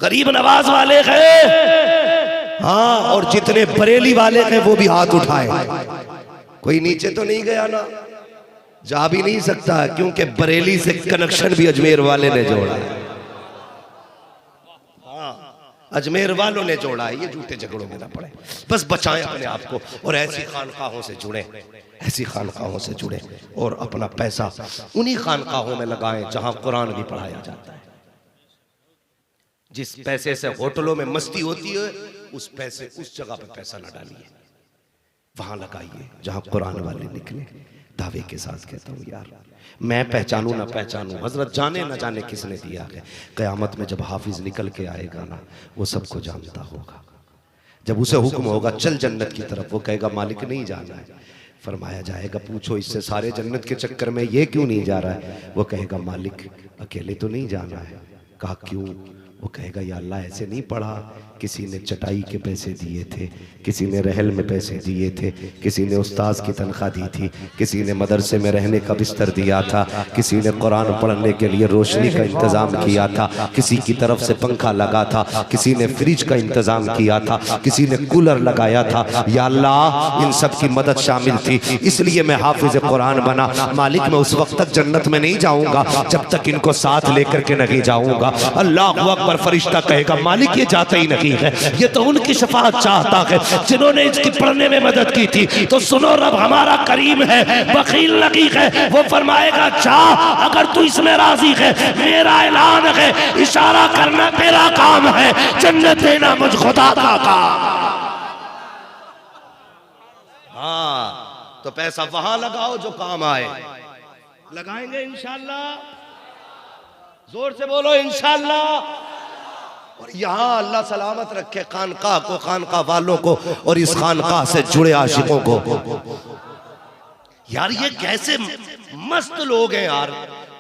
गरीब नवाज वाले हैं। हाँ, और जितने बरेली वाले हैं वो भी हाथ उठाए। कोई नीचे तो नहीं गया ना? जा भी नहीं सकता, क्योंकि बरेली से कनेक्शन भी अजमेर वाले ने जोड़ा है। अजमेर वालों ने जोड़ा है, ये झूठे झगड़ों में ना पड़े। बस बचाएं अपने आप को, और ऐसी खानकाहों से जुड़े, ऐसी खानकाहों से जुड़े, और अपना पैसा उन्हीं खानकाहों में लगाएं जहां कुरान भी पढ़ाया जाता है। जिस पैसे से होटलों में मस्ती होती है, उस पैसे उस जगह पे पैसा न डालिए, वहां लगाइए जहां कुरान वाले निकले। दावे के साथ कहता हूँ यार, मैं पहचानूं ना पहचानूं, हजरत जाने ना जाने किसने दिया है। क़यामत में जब हाफिज निकल के आएगा ना, वो सबको जानता होगा। जब उसे हुक्म होगा चल जन्नत की तरफ, वो कहेगा मालिक नहीं जाना है। फरमाया जाएगा पूछो इससे सारे जन्नत के चक्कर में ये क्यों नहीं जा रहा है? वो कहेगा मालिक अकेले तो नहीं जाना है। कहा क्यों? वो कहेगा या अल्लाह ऐसे नहीं पढ़ा, किसी ने चटाई के पैसे दिए थे, किसी ने रहल में पैसे दिए थे, किसी ने उस्ताद की तनख्वाह दी थी, किसी ने मदरसे में रहने का बिस्तर दिया था, किसी ने कुरान पढ़ने के लिए रोशनी का इंतज़ाम किया था, किसी की तरफ से पंखा लगा था, किसी ने फ्रिज का इंतज़ाम किया था, किसी ने कूलर लगाया था। या अल्लाह इन सब की मदद शामिल थी, इसलिए मैं हाफिज कुरान बना। मालिक मैं उस वक्त तक जन्नत में नहीं जाऊंगा जब तक इनको साथ लेकर के नहीं जाऊंगा। अल्लाह अकबर, फरिश्ता कहेगा मालिक ये जाता ही नहीं है, ये तो उनकी शफाअत चाहता है जिन्होंने इसकी पढ़ने में मदद की थी। तो सुनो, रब हमारा करीम है, बखील नहीं है। वो फरमाएगा चाह, अगर तू इसमें राजी है, मेरा ऐलान है, इशारा करना मेरा काम है, जन्नत देना मुझ खुदा का काम। हाँ, तो पैसा वहां लगाओ जो काम आए। लगाएंगे इंशाअल्लाह, जोर से बोलो इंशाअल्लाह। और यहाँ अल्लाह सलामत रखे खानकाह को, खानकाह वालों को और इस खानकाह से जुड़े आशिकों को। यार ये कैसे मस्त लोग हैं यार,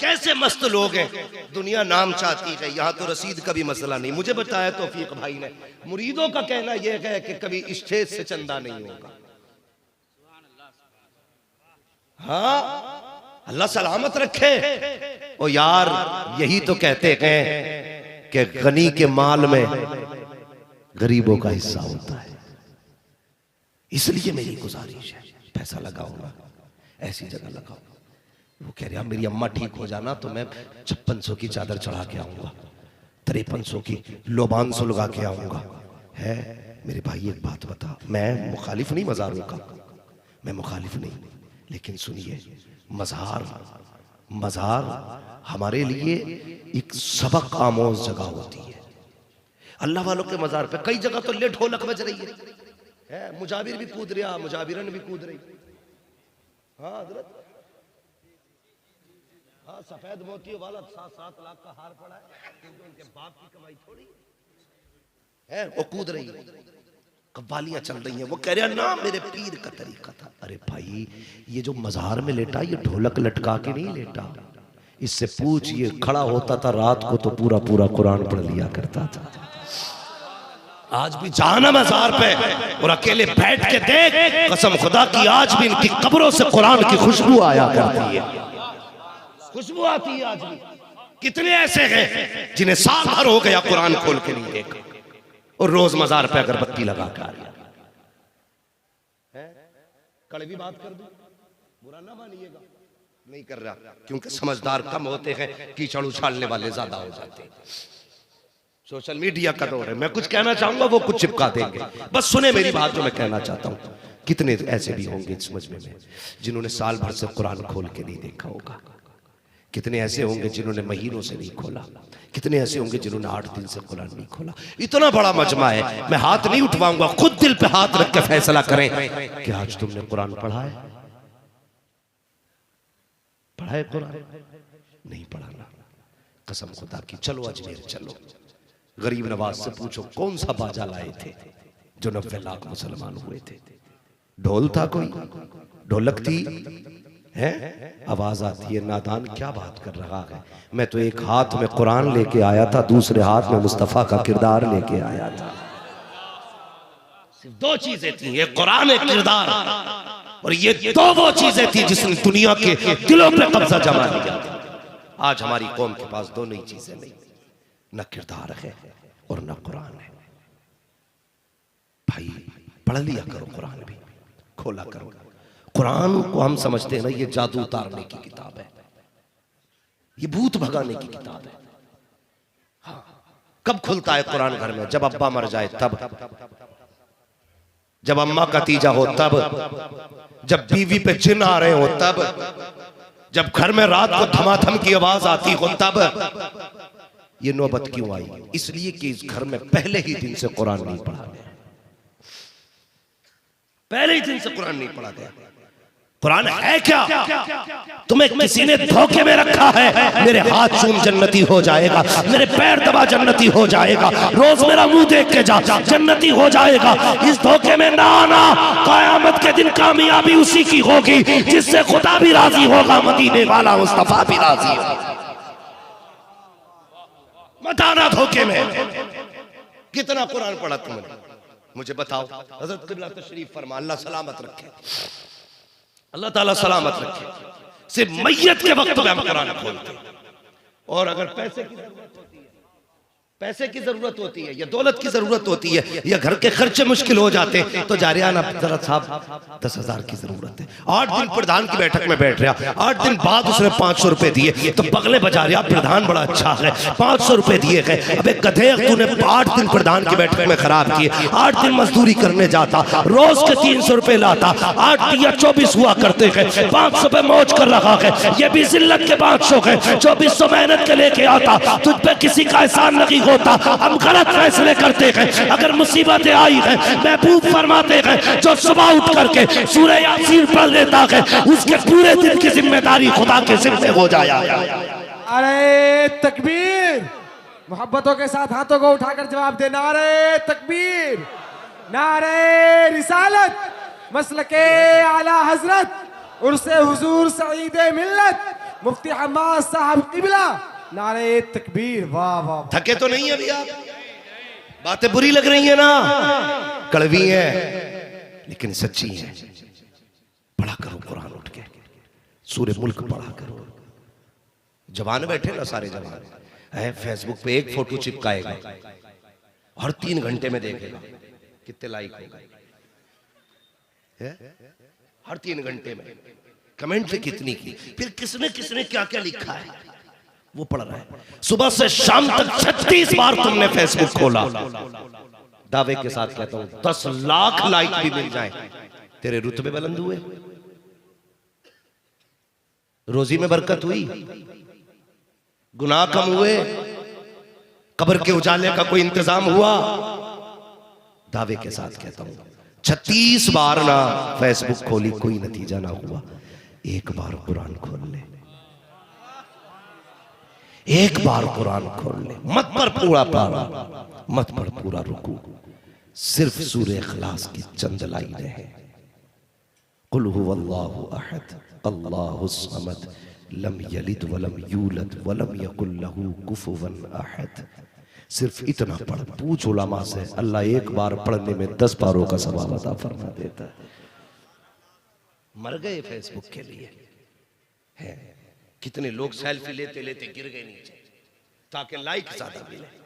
कैसे मस्त लोग हैं। दुनिया नाम चाहती है, यहाँ तो रसीद का भी मसला नहीं। मुझे बताया तौफीक भाई ने, मुरीदों का कहना यह है कि कभी स्टेज से चंदा नहीं होगा। हाँ, अल्लाह सलामत रखे। ओ यार यही तो कहते हैं कि गनी के माल में गरीबों का हिस्सा होता है। इसलिए मेरी गुजारिश है, पैसा लगाऊंगा ऐसी जगह लगाओ। वो कह रहा मेरी अम्मा ठीक हो जाना तो मैं 5600 की चादर चढ़ा के आऊंगा, 5300 की लोबान सुलगा के आऊंगा। है मेरे भाई एक बात बता, मैं मुखालिफ नहीं मज़ारों का, मैं मुखालिफ नहीं, लेकिन सुनिए मज़ार हमारे लिए एक सबक आमोज जगह होती है। अल्लाह वालों के मज़ार पे कई जगह तो ले ढोलक बज रही है, मुजाबिर भी कूद रहा, मुजाबिरन भी कूद रही। हाँ हजरत, हाँ सफेद मोतियों वाला 7-7 लाख का हार पड़ा है, क्योंकि उनके बाप की कमाई थोड़ी है। वो कूद रही, कव्वालियां चल रही हैं। वो कह रहा ना मेरे पीर का तरीका था। अरे भाई ये जो मज़ार में लेटा, ये ढोलक लटका के नहीं लेटा, इससे पूछ, ये खड़ा होता था रात को तो पूरा पूरा कुरान पढ़ लिया करता था। आज भी जाना मज़ार पे और अकेले बैठ के देख, कसम खुदा की आज भी इनकी कब्रों से कुरान की खुशबू आया करती है, खुशबू आती है आज भी। कितने ऐसे हैं जिन्हें साल भर हो गया कुरान खोल के नहीं देखा और रोज मज़ार पे अगरबत्ती लगा कर। कड़वी बात कर दूं, बुरा ना मानिएगा, नहीं कर रहा, क्योंकि समझदार कम होते हैं, कीचड़ उछालने वाले ज्यादा हो जाते हैं। सोशल मीडिया का दौर है, मैं कुछ कहना चाहूंगा वो कुछ चिपका देंगे। बस सुने मेरी बात जो मैं कहना चाहता हूं। कितने ऐसे भी होंगे इस मजमे में जिन्होंने साल भर से कुरान खोल के नहीं देखा होगा, कितने ऐसे होंगे जिन्होंने महीनों से नहीं खोला, कितने ऐसे होंगे जिन्होंने 8 दिन से कुरान नहीं खोला। इतना बड़ा मजमा है, मैं हाथ नहीं उठवाऊंगा, खुद दिल पे हाथ रख के फैसला करें कि आज तुमने कुरान पढ़ा है, पढ़ा है कुरान? नहीं पढ़ाना, कसम खुदा की। चलो अजमेर चलो, गरीब नवाज से पूछो कौन सा बाजा लाए थे जो 90 लाख मुसलमान हुए थे। ढोल था कोई, ढोलक थी, है आवाज आती है, नादान क्या बात कर रहा है। मैं तो एक हाथ में कुरान लेके आया था, दूसरे हाथ में मुस्तफा का किरदार लेके आया था। सिर्फ 2 चीजें थी, एक कुरान एक किरदार, और ये 2 वो चीजें थी जिसने दुनिया के दिलों पे कब्जा जमा लिया। आज हमारी कौम के पास दोनों ही चीजें नहीं, न किरदार है और न कुरान है। भाई पढ़ लिया करो, कुरान भी खोला करो। कुरान को हम समझते हैं ना ये जादू उतारने की किताब है, ये भूत भगाने की किताब है। हाँ, कब खुलता है कुरान घर में? जब अब्बा मर जाए तब, जब अम्मा का तीजा हो तब, जब बीवी पे जिन आ रहे हो तब, जब घर में रात को धमाधम की आवाज आती हो तब। ये नौबत क्यों आई? इसलिए कि इस घर में पहले ही दिन से कुरान नहीं पढ़ा गया, पहले ही दिन से कुरान नहीं पढ़ा गया। कुरान है क्या? तुम्हें किसी ने धोखे में रखा है। मेरे हाथ चूम जन्नती हो जाएगा, मेरे पैर दबा जन्नती हो जाएगा, रोज मेरा मुंह देख के जा जन्नती हो जाएगा। इस धोखे में ना आना। क़यामत के दिन कामयाबी उसी की होगी जिससे खुदा भी राजी होगा, मदीने वाला मुस्तफा भी राजी होगा। बताना धोखे में। कितना कुरान पढ़ा तुमने, मुझे बताओ। हजरत किबला तशरीफ फरमा, अल्लाह सलामत रखे, अल्लाह ताला सलामत रखे। सिर्फ मैयत के वक्त में हम कुरान खोलते हैं। और अगर पैसे की जरूरत होती है या दौलत की जरूरत होती है या घर के खर्चे मुश्किल हो जाते हैं तो जारियाना हजरत साहब 10,000 की जरूरत है। 8 दिन प्रधान की बैठक में बैठ रहा, 8 दिन बाद उसने 500 रुपए दिए तो बगले बजा रहा, प्रधान बड़ा अच्छा है, 500 रुपए दिए गए। अब एक गधे, तूने 8 दिन प्रधान की बैठक में खराब किए, 8 दिन मजदूरी करने जाता, रोज के 300 रुपए लाता, 8 या 24 हुआ करते हैं, 500 पे मौज कर रहा है। ये भी जिल्लत के 500 है, 2400 मेहनत के लेके आता, तुझ पे किसी का एहसान नहीं होता। हम गलत फैसले करते हैं। अगर मुसीबतें आई है, महबूब फरमाते हैं जो सुबह उठ करके सूरह यासीन पढ़ लेता है उसके पूरे दिन की जिम्मेदारी खुदा के जिम्मे हो जाया। अरे तकबीर, मोहब्बतों के साथ हाथों को उठाकर जवाब दे। नारे तकबीर, नारे रिसालत, मसलके आला हजरत उर्से हुजूर सईदे मिल्लत मुफ्ती हम्माद साहब किबला, नारे तकबीर। वाह वाह। थके तो नहीं अभी आप? बातें बुरी लग रही है ना, कड़वी है लेकिन सच्ची है। पढ़ा करो कुरान उठ के, सूरे मुल्क पढ़ा करो। जवान बैठे ना सारे जवान है, फेसबुक पे एक फोटो चिपकाएगा हर 3 घंटे में देखेगा कितने लाइक है, हर 3 घंटे में कमेंट पे कितनी की, फिर किसने किसने क्या क्या लिखा है वो पढ़ रहा है। सुबह से शाम तक 36 बार तुमने फेसबुक खोला। दावे के साथ कहता हूं 10 लाख लाइक भी मिल जाए तेरे रुतबे बुलंद हुए, रोजी में बरकत हुई, गुनाह कम हुए, कब्र के उजाले का कोई इंतजाम हुआ। दावे के साथ कहता हूं 36 बार ना फेसबुक खोली, कोई नतीजा ना हुआ, एक बार कुरान खोल ले, एक बार कुरान खोल ले। मत पर पूरा पारा, मत पर पूरा रुकू, सिर्फ सूरह इखलास की चंद लाइनें हैं। कुल हुवल्लाहु अहद अल्लाहुस समद लम यलिद वलम यूलद वलम यकुल लहू कुफुवन अहद। सिर्फ इतना पढ़, पूछ उलमा से, अल्लाह एक बार पढ़ने में 10 पारों का सवाब अता फरमा देता है। मर गए फेसबुक के लिए है। कितने लोग सेल्फी लेते लेते गिर गए नीचे ताकि लाइक ज्यादा मिले।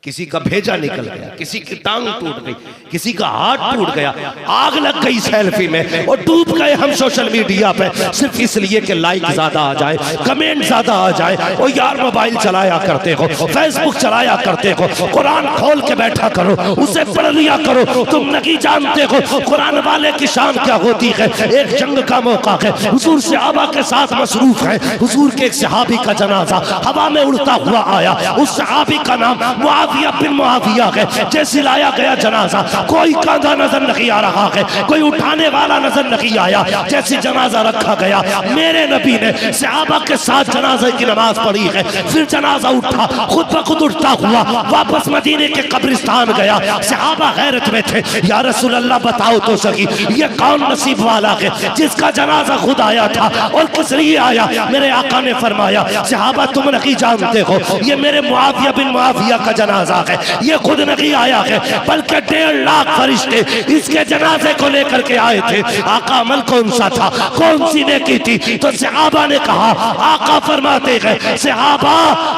किसी का भेजा निकल गया, किसी की टांग टूट गई, किसी का हाथ टूट गया, आग लग गई सेल्फी में और डूब गए हम सोशल मीडिया पे सिर्फ इसलिए कि लाइक ज्यादा आ जाए, कमेंट ज्यादा आ जाए। ओ यार, मोबाइल चलाया करते हो, फेसबुक चलाया करते हो, कुरान खोल के बैठा करो, उसे पढ़ लिया करो। तुम नहीं जानते हो कुरान वाले की शान क्या होती है। एक जंग का मौका है, हुजूर सहाबा के साथ मसरूफ है। हुजूर के एक सहाबी का जनाजा हवा में उड़ता हुआ आया। उस सहाबी का नाम बिन मुआविया है। जैसे लाया गया जनाजा, कोई कांधा नजर नहीं आ रहा है, कोई उठाने वाला नजर नहीं आया। जैसे जनाजा रखा गया, मेरे नबी ने सहाबा के साथ जनाजे की नमाज पढ़ी है। फिर जनाजा उठा, खुद ब खुद उठता हुआ वापस मदीने के कब्रिस्तान गया। सहाबा हैरत में थे, या रसूल अल्लाह बताओ तो सही, ये कौन नसीब वाला है जिसका जनाजा खुद आया था और किस लिए आया। मेरे आका ने फरमाया, सहाबा तुम नहीं जानते हो, ये मेरे मुआविया बिन मुआविया का जनाजा है। ये खुद नहीं आया है बल्कि 1.5 लाख फरिश्ते इसके जनाजे को लेकर के आए थे। आका अमल कौन सा था, कौन सी नेकी थी? तो सहाबा ने कहा, आका फरमाते हैं, सहाबा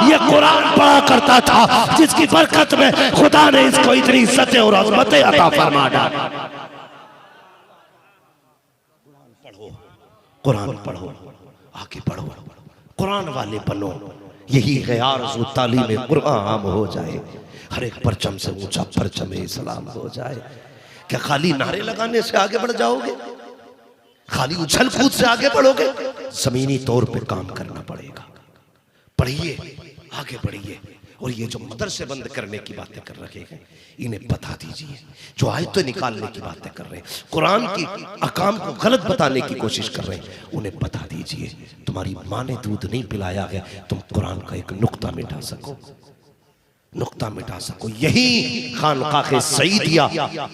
ये कुरान पढ़ा करता था जिसकी बरकत में खुदा ने इसको इतनी इज्जतें और अज़मतें अता फरमा डाली। कुरान पढ़ो, आगे बढ़ो, कुरान वाले बनो। यही है आरज़ू, तालीम कुरान आम हो जाए, हर एक परचम से ऊंचा परचम इस्लाम हो जाए। क्या खाली नारे लगाने से आगे बढ़ जाओगे? खाली उछल कूद से आगे बढ़ोगे? जमीनी तौर पे काम करना पड़ेगा। पढ़िए, आगे बढ़िए। और ये जो मदरसे बंद करने की बातें कर रहे हैं, इन्हें बता दीजिए। जो आयतें निकालने की बातें कर रहे हैं, कुरान की अहकाम को गलत बताने की कोशिश कर रहे हैं, उन्हें बता दीजिए। तुम्हारी माँ ने दूध नहीं पिलाया गया, तुम कुरान का एक नुक्ता मिटा सको, नुक्ता मिटा सको। यही खानकाह सईदिया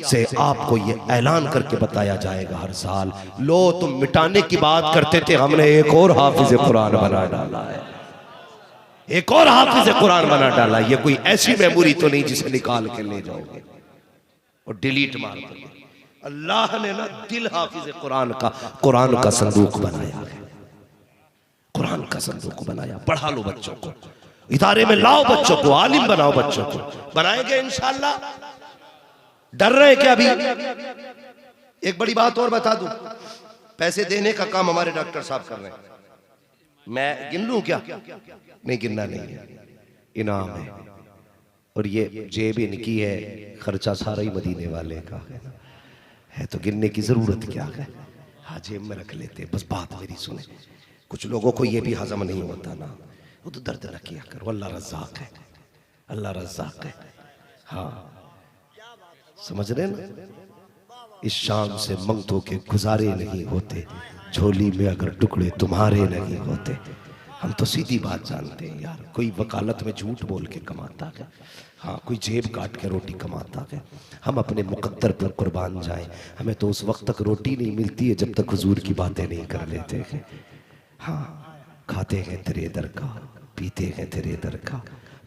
से आपको ये ऐलान करके बताया जाएगा हर साल, लो तुम मिटाने की बात करते थे, हमने एक और हाफिज कुरान बना डाला है। एक और हाफिज कुरान बना डाला। ये कोई ऐसी मेमोरी तो नहीं जिसे निकाल के ले जाओगे और डिलीट मार दोगे। अल्लाह ने ना दिल हाफिज कुरान का संदूक बनाया है। कुरान का संदूक बनाया। पढ़ा लो बच्चों को, इदारे में लाओ बच्चों को, आलिम बनाओ बच्चों को। बनाएंगे इंशाल्लाह। डर रहे क्या अभी? एक बड़ी बात और बता दूं, पैसे देने का काम हमारे डॉक्टर साहब कर रहे हैं। मैं गिन लूं क्या? नहीं, गिनना नहीं है, इनाम है। और ये जेब इनकी है, खर्चा सारा ही मदीने वाले का है, तो गिनने की जरूरत क्या है? हाँ, जेब में रख लेते। बस बात मेरी सुने। कुछ लोगों को ये भी हजम नहीं होता ना, वो तो दर्द न किया करो। अल्लाह रज़्ज़ाक़ है, अल्लाह रज़्ज़ाक़ है। हाँ, समझ रहे ना? इस शाम से मंगतों के गुजारे नहीं होते, झोली में अगर टुकड़े तुम्हारे नहीं होते। हम तो सीधी बात जानते हैं यार। कोई वकालत में झूठ बोल के कमाता है, हाँ, कोई जेब काट के रोटी कमाता है। हम अपने मुकद्दर पर कुर्बान जाएं। हमें तो उस वक्त तक रोटी नहीं मिलती है जब तक हुजूर की बातें नहीं कर लेते हैं। हाँ, खाते हैं तेरे दर का, पीते हैं तेरे दर का,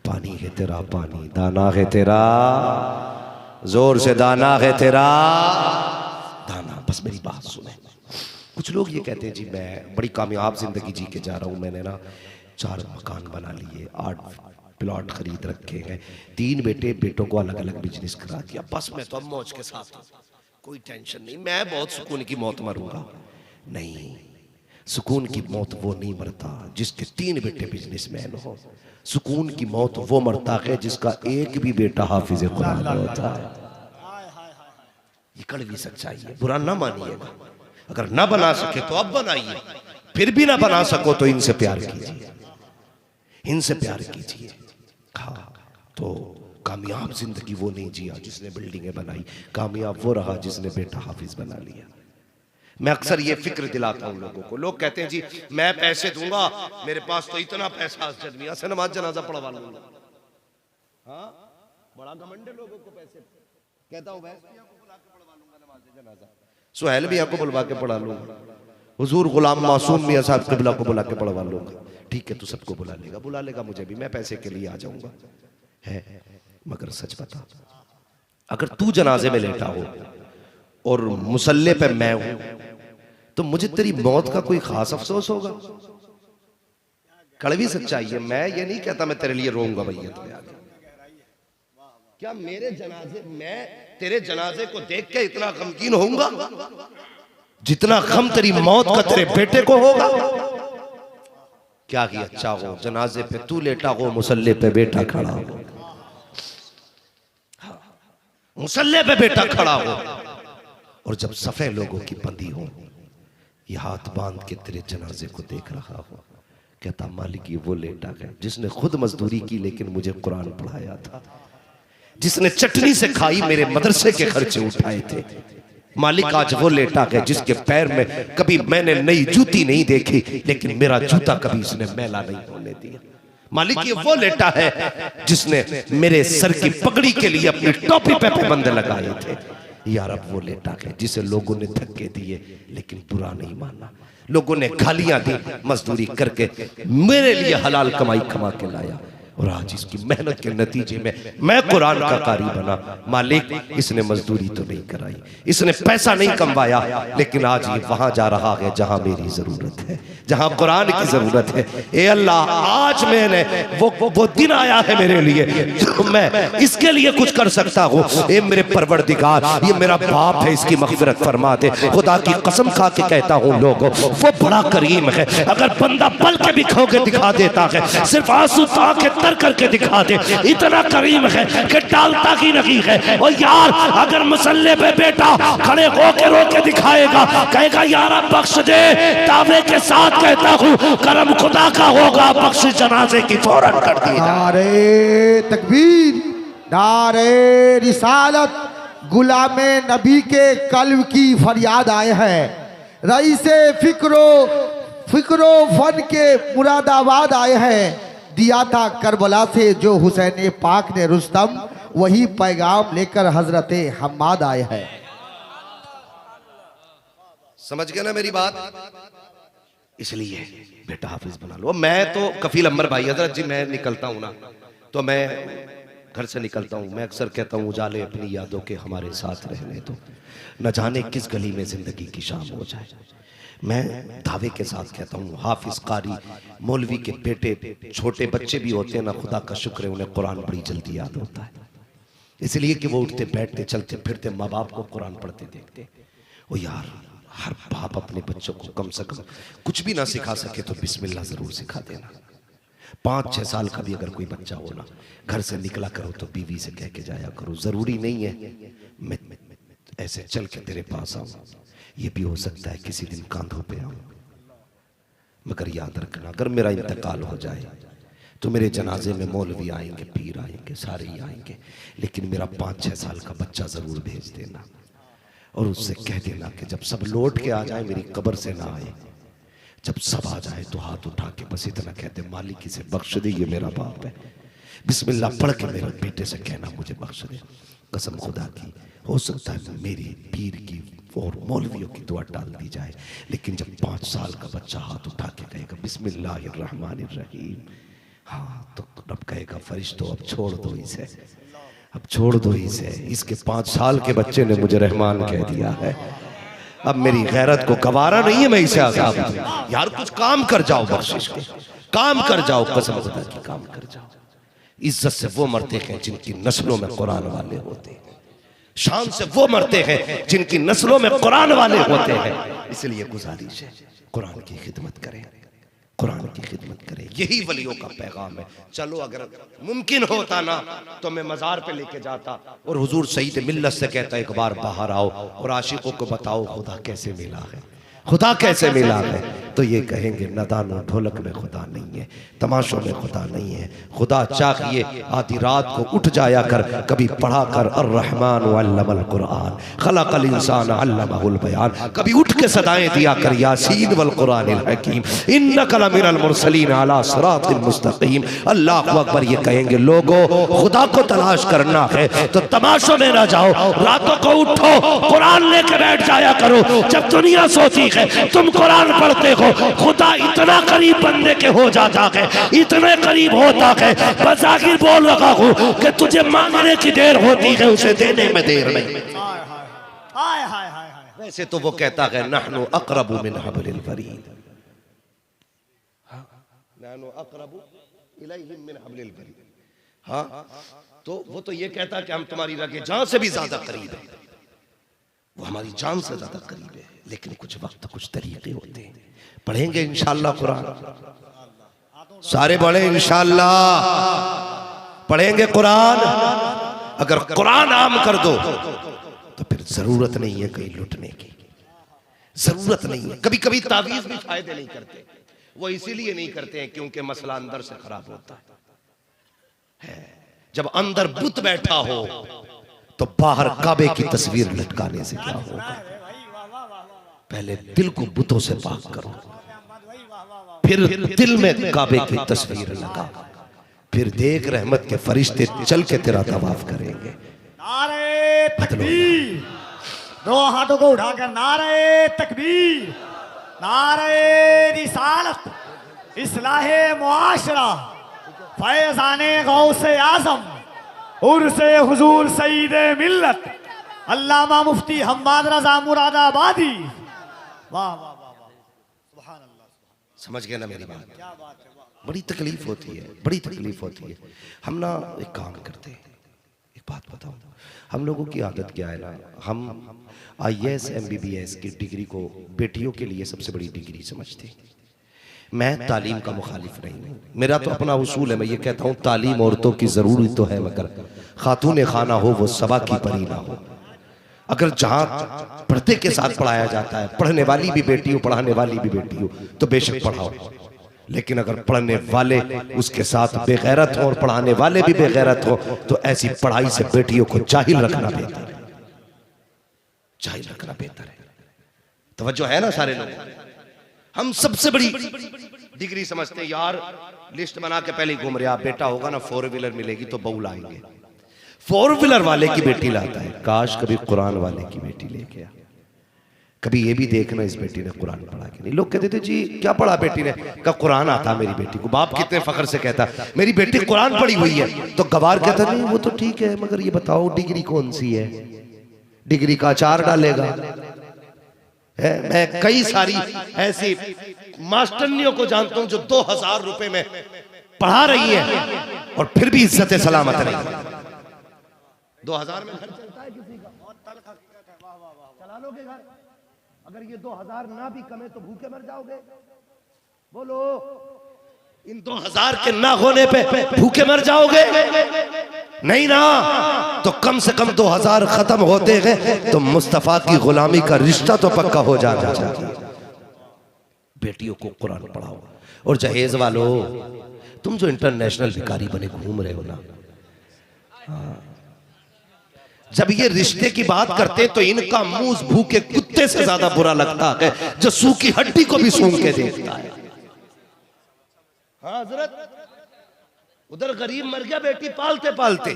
पानी है तेरा पानी, दाना है तेरा, जोर से दाना है तेरा दाना। बस मेरी बात सुने। कुछ लोग ये कहते हैं जी मैं बड़ी कामयाब जिंदगी जी के जा रहा हूँ, मैंने ना 4 मकान बना लिए, 8 प्लॉट खरीद रखे हैं, 3 बेटों को अलग अलग बिजनेस करा दिया, बस मैं तो अब मौज के साथ हूँ, कोई टेंशन नहीं, मैं बहुत सुकून की मौत मरूंगा। नहीं, सुकून की मौत वो नहीं मरता जिसके 3 बेटे बिजनेसमैन हो। सुकून की मौत वो मरता है जिसका एक भी बेटा हाफिज कुरान होता है। ये कड़वी सच्चाई है, बुरा ना मानिएगा। अगर ना बना सके तो अब बनाइए, फिर भी ना बना सको तो इनसे प्यार कीजिए, इनसे प्यार कीजिए। हाँ, तो कामयाब जिंदगी वो नहीं जिया जिसने बिल्डिंगें बनाई, कामयाब वो रहा जिसने बेटा हाफिज बना लिया। मैं अक्सर ये फिक्र दिलाता हूँ लोगों को। लोग कहते हैं जी मैं पैसे दूंगा, मेरे पास तो इतना पैसा से नमाज जनाजा पढ़वा लूंगा। हाँ, बड़ा घमंड है लोगों को पैसे। कहता हूँ सुहेल मियां को बुलवा के पढ़ा लूंगा, हुजूर गुलाम मासूम मियां साहब क़िबला को बुला के पढ़वा लूंगा। ठीक है, तू सबको बुला लेगा मुझे भी, मैं पैसे के लिए आ जाऊंगा। है, मगर सच बता, अगर तू जनाजे में लेटा हो और मुसल्ले पे मैं हूं तो मुझे तेरी मौत का कोई खास अफसोस होगा? कड़वी सच्चाई है। मैं ये नहीं कहता मैं तेरे लिए रोऊंगा भैया तो यार। क्या मेरे जनाजे, मैं तेरे जनाजे को देख के इतना गमगीन होऊंगा जितना गम तेरी मौत का तेरे बेटे को होगा? क्या ही अच्छा हो, जनाजे पे तू लेटा हो, मुसल्ले पे बेटा खड़ा हो, मुसल्ले पे बेटा खड़ा हो, और जब सफे लोगों की बंदी हो, ये हाथ बांध के तेरे जनाजे को देख रहा हो, कहता मालिक ये वो लेटा है जिसने खुद मजदूरी की लेकिन मुझे कुरान पढ़ाया था, जिसने चटनी से खाई मेरे मदरसे के खर्चे उठाए थे। मालिक आज वो लेटा है जिसके पैर में कभी मैंने नई जूती नहीं देखी लेकिन मेरा जूता कभी इसने मैला नहीं होने दिया। मालिक ये वो लेटा है जिसने मेरे सर की पगड़ी के लिए अपनी टोपी पे पाबंद लगाए थे। यार अब वो लेटा है जिसे लोगों ने धक्के दिए लेकिन बुरा नहीं माना, लोगों ने गालियां दी, मजदूरी करके मेरे लिए हलाल कमाई कमा के लाया, और आज इसकी मेहनत के नतीजे में मैं कुरान का कारी बना। मालिक इसने मजदूरी तो नहीं कराई, इसने पैसा नहीं कमवाया, लेकिन आज ये वहां जा रहा है जहां मेरी जरूरत है, जहां कुरान की जरूरत है। ए अल्लाह, आज मैंने वो दिन आया है मेरे लिए जो मैं इसके लिए कुछ कर सकता हूँ। ए मेरे परवरदिगार, ये मेरा बाप है, इसकी मग़फ़िरत फरमा दे। खुदा की कसम खा के कहता हूँ लोगों, वो बड़ा करीम है। अगर बंदा पल के भी खो के दिखा देता है, सिर्फ आंसू ताके तर करके दिखा दे, इतना करीम है कि टालता ही नहीं है। और यार अगर मुसल्ले पे बेटा खड़े होके रो के दिखाएगा, कहेगा यार अब बख्श दे, दावे के साथ कहता हूँ करम खुदा का होगा, बख्श जनाजे की फौरन कर दी। नारे तकबीर, नारे रिसालत, गुलामे नबी के कल्ब की फरियाद आए हैं। रईसे फिक्रो फन के मुरादाबाद आए हैं। दिया था करबला से जो हुसैन पाक ने रुस्तम, वही पैगाम लेकर हजरते हम्माद आए हैं। समझ गए ना मेरी बात? इसलिए बेटा हाफिज बना लो। मैं तो कफील अमर भाई हजरत जी, मैं निकलता हूँ ना तो मैं घर से निकलता हूँ, मैं अक्सर कहता हूँ उजाले अपनी यादों के हमारे साथ रहने दो, न जाने किस गली में जिंदगी की शाम हो जाए। मैं दावे के साथ कहता हूँ हाफिज कारी मौलवी के बेटे छोटे बच्चे भी होते हैं ना, खुदा का शुक्र है उन्हें कुरान बड़ी जल्दी याद होता है, इसलिए कि वो उठते बैठते चलते फिरते माँ बाप को कुरान पढ़ते देखते। ओ यार, हर बाप अपने बच्चों को कम से कम कुछ भी ना सिखा सके तो बिस्मिल्लाह जरूर सिखा देना। 5-6 साल का भी अगर कोई बच्चा हो ना, घर से निकला करो तो बीवी से कह के जाया करो, जरूरी नहीं है मैं ऐसे चल के तेरे पास आऊं, ये भी हो सकता है किसी दिन कांधों पे आऊं, मगर याद रखना अगर मेरा इंतकाल हो जाए तो मेरे जनाजे में मौलवी आएंगे, पीर आएंगे, सारे ही आएंगे, लेकिन मेरा 5-6 साल का बच्चा जरूर भेज देना और उससे कह देना कि जब सब लौट के आ जाए मेरी कब्र से ना आए, जब सब आ जाए तो हाथ उठा के बस इतना कहते मालिक इसे बख्श दे, ये मेरा बाप है, बिस्मिल्लाह पढ़ के मेरे बेटे से कहना मुझे बख्श दे। कसम खुदा की हो सकता है मेरी पीर की और मौलवियों की दुआ डाल दी जाए, लेकिन जब 5 साल का बच्चा हाथ उठा के कहेगा बिस्मिल्लाहिर्रहमानिर्रहीम, हाँ तो रब कहेगा फरिश्तों अब छोड़ दो इसे, अब छोड़ दो इसे, इसके 5 साल के बच्चे ने मुझे रहमान कह दिया है, अब मेरी गैरत को गवारा नहीं है मैं इसे आजाद दूं। यार कुछ काम कर जाओ, बख्शिश के काम कर जाओ, कसम खुदा की काम कर जाओ। इज्जत से वो मरते हैं जिनकी नस्लों में कुरान वाले होते हैं, शान से वो मरते हैं जिनकी नस्लों में कुरान वाले होते हैं। इसलिए गुजारिश है कुरान की खिदमत करें, कुरान की खिदमत करें, यही वलियों का पैगाम है। चलो अगर मुमकिन होता ना तो मैं मजार पे लेके जाता और हुजूर सईद मिल्लत से कहता एक बार बाहर आओ और आशिकों को बताओ खुदा कैसे मिला है, खुदा कैसे मिला है, तो ये कहेंगे नदानो ढोलक में खुदा नहीं है, तमाशों में खुदा नहीं है, खुदा चाहिए आधी रात को उठ जाया कर, कभी पढ़ा कर अर्रहमान अल्लमल कुरान खलकल इंसान अल्लमहुल बयान, कभी उठ के सदाएं दिया कर यासीन वल कुरानिल हकीम इन्नका लमिनल मुरसलीन अला सिरातिल मुस्तकीम। अल्लाहु अकबर। ये कहेंगे लोगों खुदा को तलाश करना है तो तमाशों में ना जाओ, रातों को उठो कुरान लेके बैठ जाया करो। जब दुनिया सोती है तुम कुरान पढ़ते हो, खुदा इतना करीब बंदे के हो जाता है, इतने करीब होता है, बज़ाहिर बोल रहा हूं कि तुझे मांगने की देर होती है, उसे देने में देर नहीं। वैसे तो वो कहता है नहनु अक़रबु मिन हब्लिल वरीद, नहनु अक़रबु इलैहिम मिन हब्लिल वरीद। हाँ तो वो तो ये कहता कि हम तुम्हारी रगे जान से भी ज्यादा करीब है, वो हमारी जान से ज्यादा करीब है, लेकिन कुछ वक्त कुछ तरीके होते हैं। पढ़ेंगे इंशाअल्लाह कुरान, सारे पढ़े इंशाअल्लाह, पढ़ेंगे कुरान। अगर कुरान आम कर दो तो फिर जरूरत नहीं है कहीं लुटने की, जरूरत नहीं है। कभी कभी तावीज भी फायदे नहीं करते, वो इसीलिए नहीं करते हैं क्योंकि मसला अंदर से खराब होता है। जब अंदर बुत बैठा हो तो बाहर काबे की तस्वीर लटकाने से क्या होगा। पहले दिल को बुतों से पाक करो, फिर दिल में काबे की तस्वीर लगा, फिर देख रहमत के फरिश्ते चल के तेरा तवाफ करेंगे। नारे तकबीर, दो हाथों को उठाकर नारे तकबीर, नारे रिसालत, इस्लाहे मुआशरा, फैजाने गौसे आजम, उर्से हुजूर सईदे मिल्लत, अल्लामा मुफ्ती हम्माद रजा मुरादाबादी। वाह वाह वाह वाह, सुभान अल्लाह। समझ गए ना मेरी बात? बड़ी तकलीफ होती है, बड़ी तकलीफ होती है। हम ना एक काम करते हैं, एक बात बताऊं, हम लोगों की आदत क्या है ना, हम IAS MBBS की डिग्री को बेटियों के लिए सबसे बड़ी डिग्री समझते हैं। मैं तालीम का मुखालिफ नहीं हूँ, मेरा तो अपना उसूल है, मैं ये कहता हूँ तालीम औरतों की जरूरी तो है, मगर खातून खाना हो वो सबा की परी ना हो। अगर जहाँ पर्दे के साथ पढ़ाया जाता है, पढ़ने वाली भी बेटी हो पढ़ाने वाली भी बेटी हो तो बेशक पढ़ाओ, लेकिन अगर पढ़ने वाले उसके साथ बेगैरत हो और पढ़ाने वाले भी बेगैरत हो तो ऐसी पढ़ाई से बेटियों को जाहिल रखना बेहतर है, जाहिल रखना बेहतर है। तवज्जो है ना सारे लोग? हम सबसे बड़ी डिग्री समझते हैं यार, लिस्ट बना के पहले घूम रहे, आप बेटा होगा ना 4 व्हीलर मिलेगी तो बहू लाएंगे, 4 व्हीलर वाले की बेटी लाता है। काश कभी कुरान वाले की बेटी लेके आ, कभी ये भी देखना इस बेटी ने कुरान पढ़ा कि नहीं। लोग कहते थे जी क्या पढ़ा बेटी ने, कहा कुरान आता मेरी बेटी को। बाप कितने फख्र से कहता मेरी बेटी कुरान पढ़ी हुई है, तो गवार कहता नहीं वो तो ठीक है, मगर ये बताओ डिग्री कौन सी है, डिग्री का अचार डालेगा है। मैं कई सारी ऐसी मास्टरनियों को जानता हूं जो 2000 रुपए में पढ़ा रही है और फिर भी इज्जत सलामत नहीं। 2000 में घर चलता है किसी का, चला लोगे घर? अगर ये 2000 ना भी कमे तो भूखे मर जाओगे? बोलो, इन 2000 के ना होने पे भूखे मर जाओगे? नहीं ना। तो कम से कम 2000 खत्म होते हैं तो मुस्तफा की गुलामी का रिश्ता तो पक्का हो जाना चाहिए। बेटियों को कुरान पढ़ाओ। और जहेज वालों, तुम जो इंटरनेशनल भिखारी बने घूम रहे हो ना, जब ये रिश्ते की बात करते तो इनका मुंह भूखे कुत्ते से ज्यादा बुरा लगता है जो सूखी हड्डी को भी सूंघ के देखता है। हाँ हजरत, उधर गरीब मर गया बेटी पालते पालते,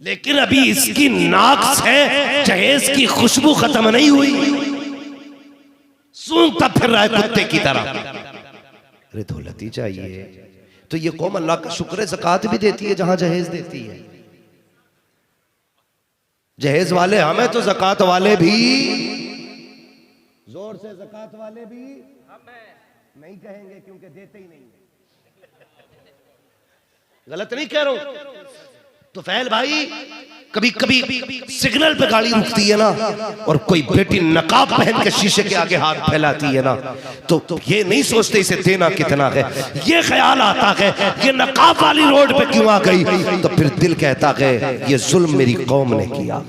लेकिन अभी इसकी नाक से जहेज की खुशबू खत्म नहीं हुई, सूंघता फिर रहा है कुत्ते की तरह। अरे दौलती चाहिए तो ये कौम अल्लाह का शुक्र है ज़कात भी देती है जहां जहेज देती है। जहेज वाले हमें तो ज़कात वाले भी, जोर से ज़कात वाले भी नहीं कहेंगे क्योंकि देते ही नहीं। गलत नहीं कह रहा हूं। तो फैल भाई, कभी कभी सिग्नल पे गाड़ी रुकती है ना और कोई बेटी नकाब पहन के शीशे के आगे हाथ फैलाती है ना, तो ये नहीं सोचते इसे देना कितना है, ये ख्याल आता है ये नकाब वाली रोड पे क्यों आ गई, तो फिर दिल कहता है ये जुल्म मेरी कौम ने किया।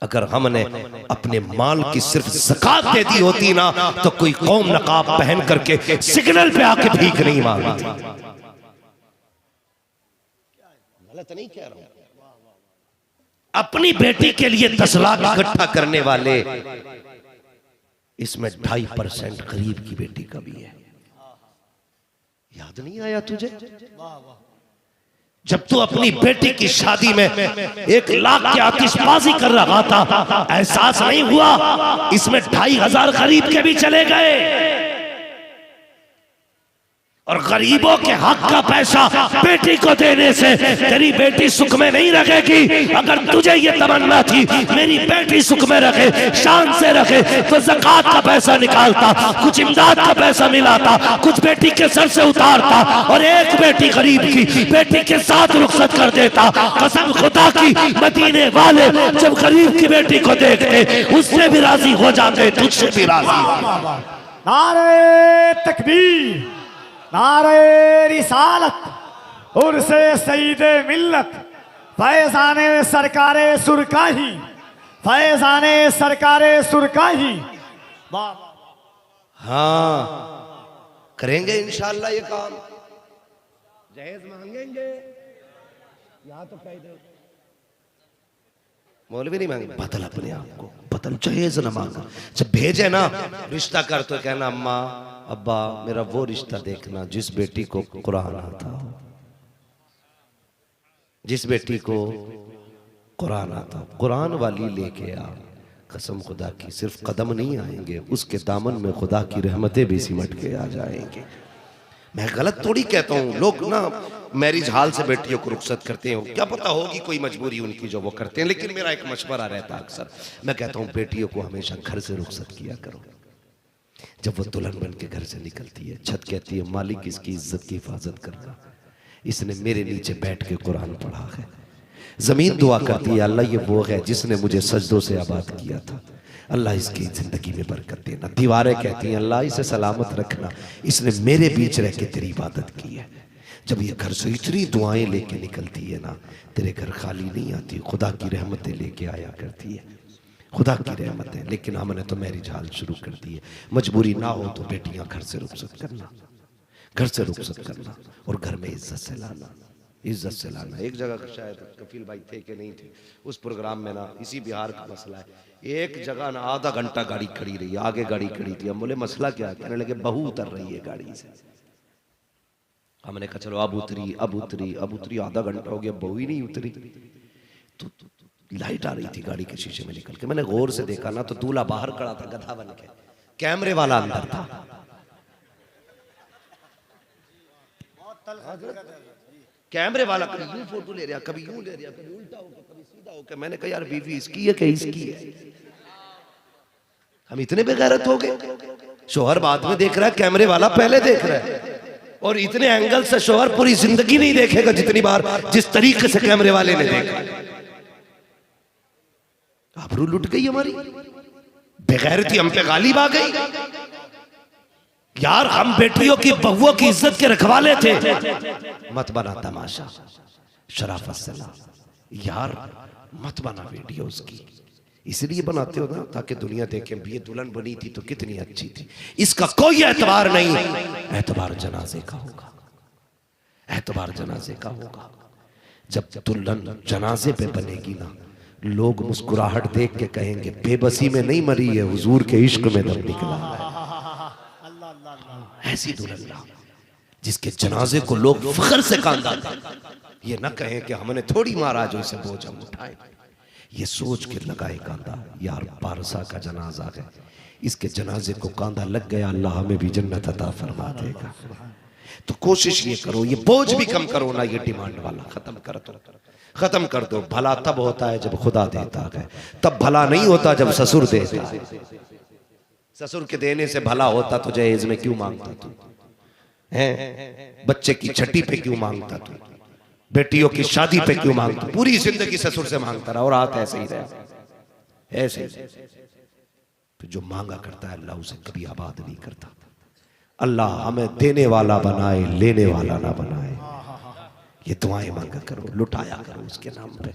अगर हमने अपने माल की सिर्फ ज़कात दे दी होती ना तो कोई कौम नकाब पहन करके सिग्नल पे आके भीख नहीं मांगती। गलत नहीं कह रहा हूं। अपनी बेटी के लिए 10 लाख इकट्ठा करने वाले, इसमें 2.5% गरीब की बेटी का भी है। याद नहीं आया तुझे? जब तू अपनी बेटी की शादी में 1 लाख की आतिशबाजी कर रहा था, एहसास नहीं हुआ इसमें 2500 गरीब के भी चले गए। और गरीबों के हक का पैसा बेटी को देने से तेरी बेटी सुख में नहीं रहेगी। अगर तुझे ये तमन्ना थी मेरी बेटी सुख में रखे, शान से रखे, तो ज़कात का पैसा निकालता, कुछ इमदाद का पैसा मिलाता, कुछ बेटी के सर से उतारता और एक बेटी गरीब की बेटी के साथ रुखसत कर देता। कसम खुदा की, मदीने वाले जब गरीब की बेटी को देखते उससे भी राजी हो जाते, तुझसे भी राजी। नारे तकबीर, नारे रिसालत, उर्से सईदे मिल्लत, फैजाने सरकारे सुरकाही, फैजाने सरकारे सुरकाही। हाँ करेंगे इंशाअल्लाह ये काम। जहेज मांगेंगे यहाँ तो कह दो, मौलवी नहीं मांगे, बदल अपने आप को, बदल। जहेज न मांगा, जब भेजे ना रिश्ता कर तो कहना अम्मा अब्बा मेरा वो रिश्ता देखना जिस बेटी को कुरान आता हो, जिस बेटी को कुरान आता, कुरान वाली लेके आ। कसम खुदा की, सिर्फ कदम नहीं आएंगे, उसके दामन में खुदा की रहमतें भी सिमट के आ जाएंगे। मैं गलत थोड़ी कहता हूँ। लोग ना मैरिज हाल से बेटियों को रुखसत करते हैं, क्या पता होगी कोई मजबूरी उनकी जो वो करते हैं, लेकिन मेरा एक मशवरा रहता है अक्सर, मैं कहता हूँ बेटियों को हमेशा घर से रुखसत किया करो। जब वो दुल्हन बन के घर से निकलती है, छत कहती है मालिक इसकी इज्जत की हिफाजत करना, इसने मेरे नीचे बैठ के कुरान पढ़ा है। जमीन दुआ करती है अल्लाह ये वो है जिसने मुझे सजदों से आबाद किया था, अल्लाह इसकी जिंदगी में बरकत देना। दीवारें कहती हैं अल्लाह इसे सलामत रखना, इसने मेरे बीच रह के तेरी इबादत की है। जब ये घर से इतनी दुआएं लेके निकलती है ना, तेरे घर खाली नहीं आती, खुदा की रहमतें लेके आया करती है, खुदा की रहमत है। लेकिन हमने तो मैरिज हाल शुरू कर दी है। मजबूरी ना हो तो बेटियां घर से रुखसत करना, घर से रुखसत करना और घर में इज्जत से लाना, इज्जत से लाना। एक जगह शायद कफील भाई थे कि नहीं थे, उस प्रोग्राम में ना इसी बिहार का मसला है, एक जगह ना आधा घंटा गाड़ी खड़ी रही, आगे गाड़ी खड़ी थी। हम बोले मसला क्या है, कहने लगे बहू उतर रही है गाड़ी से। हमने कहा चलो अब उतरी, अब उतरी, अब उतरी, आधा घंटा हो गया बहू ही नहीं उतरी। तो लाइट आ रही थी गाड़ी के शीशे में निकल के। मैंने गौर से देखा ना तो दूल्हा बाहर खड़ा था गधा बन के, कैमरे वाला अंदर था। कैमरे वाला कभी यूं फोटो ले रहा, कभी यूं ले रहा, कभी उल्टा होकर, कभी सीधा होकर। मैंने कहा यार बीवी इसकी है कि इसकी है? हम इतने बेगैरत हो गए। शोहर बाद में देख रहा है, कैमरे वाला पहले देख रहा है। और इतने एंगल से शोहर पूरी जिंदगी नहीं देखेगा जितनी बार जिस तरीके से कैमरे वाले ने देखा। आबरू लुट गई हमारी, बेगैरती हम पे गालिब आ गई। यार हम बेटियों की बहुओं की इज्जत के रखवाले थे, मत बना तमाशा। शराफत से ला यार, मत बना वीडियो उसकी। इसलिए बनाते हो ना ताकि दुनिया देखे ये दुल्हन बनी थी तो कितनी अच्छी थी। इसका कोई एतबार नहीं, एतबार जनाजे का होगा, एतबार जनाजे का होगा। जब दुल्हन जनाजे पे बनेगी ना, लोग मुस्कुराहट देख के कहेंगे बेबसी में नहीं मरी है, हुजूर के इश्क में दम निकला है। ऐसी दुल्हन ला जिसके जनाजे को लोग फख्र से कांदा दें, ये ना कहें कि हमने थोड़ी मारा जो इसे बोझ हम उठाए। ये सोच के लगाए कांदा, यार पारसा का जनाजा है, इसके जनाजे को कांदा लग गया, अल्लाह हमें भी जन्नत अता फरमा देगा। तो कोशिश ये करो, ये बोझ भी कम करो ना, ये डिमांड वाला खत्म कर दो, खत्म कर दो। भला तब होता है जब खुदा देता है, तब भला नहीं होता जब ससुर देता है। ससुर के देने से भला होता तो जहेज में क्यों मांगता तू? हैं बच्चे की छठी पे क्यों मांगता तू? बेटियों की शादी पे क्यों मांगता? पूरी जिंदगी ससुर से मांगता रहा और हाथ ऐसे ही रहे, ऐसे ही। तो जो मांगा करता है अल्लाह उसे कभी आबाद नहीं करता। अल्लाह हमें देने वाला बनाए, लेने वाला ना बनाए। ये दुआएं मांगा करो, लुटाया करो उसके नाम पे,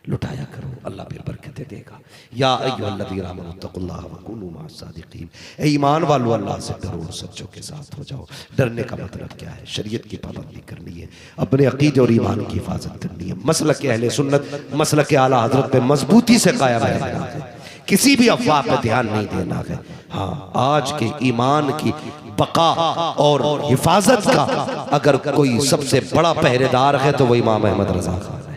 लुटाया करो, अल्लाह फिर बरकतें देगा। या अय्युहल्लज़ीना आमनू तक़ुल्लाह व कूनू मअस-सादिक़ीन। ए ईमान वालों, अल्लाह से डरो, सच्चों के साथ हो जाओ। डरने का मतलब क्या है? शरीयत की पाबंदी करनी है, अपने अकीदे और ईमान की हिफाजत करनी है, मसलक अहले सुन्नत, मसलक आला हज़रत पे मजबूती से कायम रहना है, किसी भी अफवाह पे ध्यान नहीं देना है। हाँ, आज के ईमान की बका और हिफाजत का अगर कोई सबसे बड़ा पहरेदार है तो वो इमाम अहमद रजा खान है।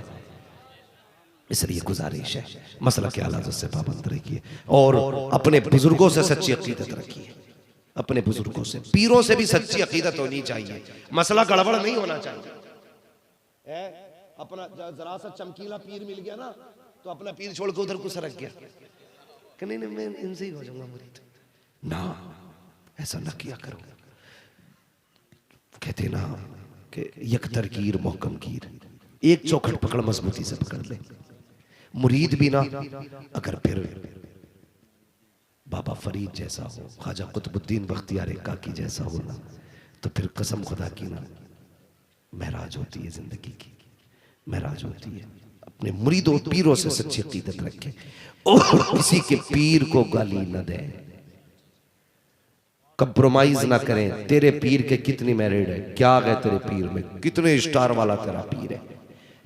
इसलिए गुजारिश है, मसला के आला से पाबंद रखिए और अपने बुजुर्गों से सच्ची अकीदत रखिए। अपने बुजुर्गों से, पीरों से भी सच्ची अकीदत होनी चाहिए। मसला गड़बड़ नहीं होना चाहिए। अपना जरा सा चमकीला पीर मिल गया ना तो अपना पीर छोड़ के उधर को सरक गया कि नहीं मैं इनसे ही हो जाऊंगा मुरीद। ना, ऐसा ना किया करो। कहते ना कि यकतरकीर मोहकम कीर, एक चौखट पकड़ मजबूती से पकड़ ले। मुरीद भी ना अगर फिर बाबा फरीद जैसा हो, ख्वाजा कुतुबुद्दीन बख्तियार काकी जैसा हो ना, तो फिर कसम खुदा की ना महराज होती है, जिंदगी की महराज होती है। अपने मुरीदों पीरों से सच्ची अकीदत रखे और किसी के पीर को गाली न दे, कंप्रोमाइज ना करें। तेरे पीर के कितनी मैरिड है, क्या है तेरे पीर में, कितने स्टार वाला तेरा पीर है।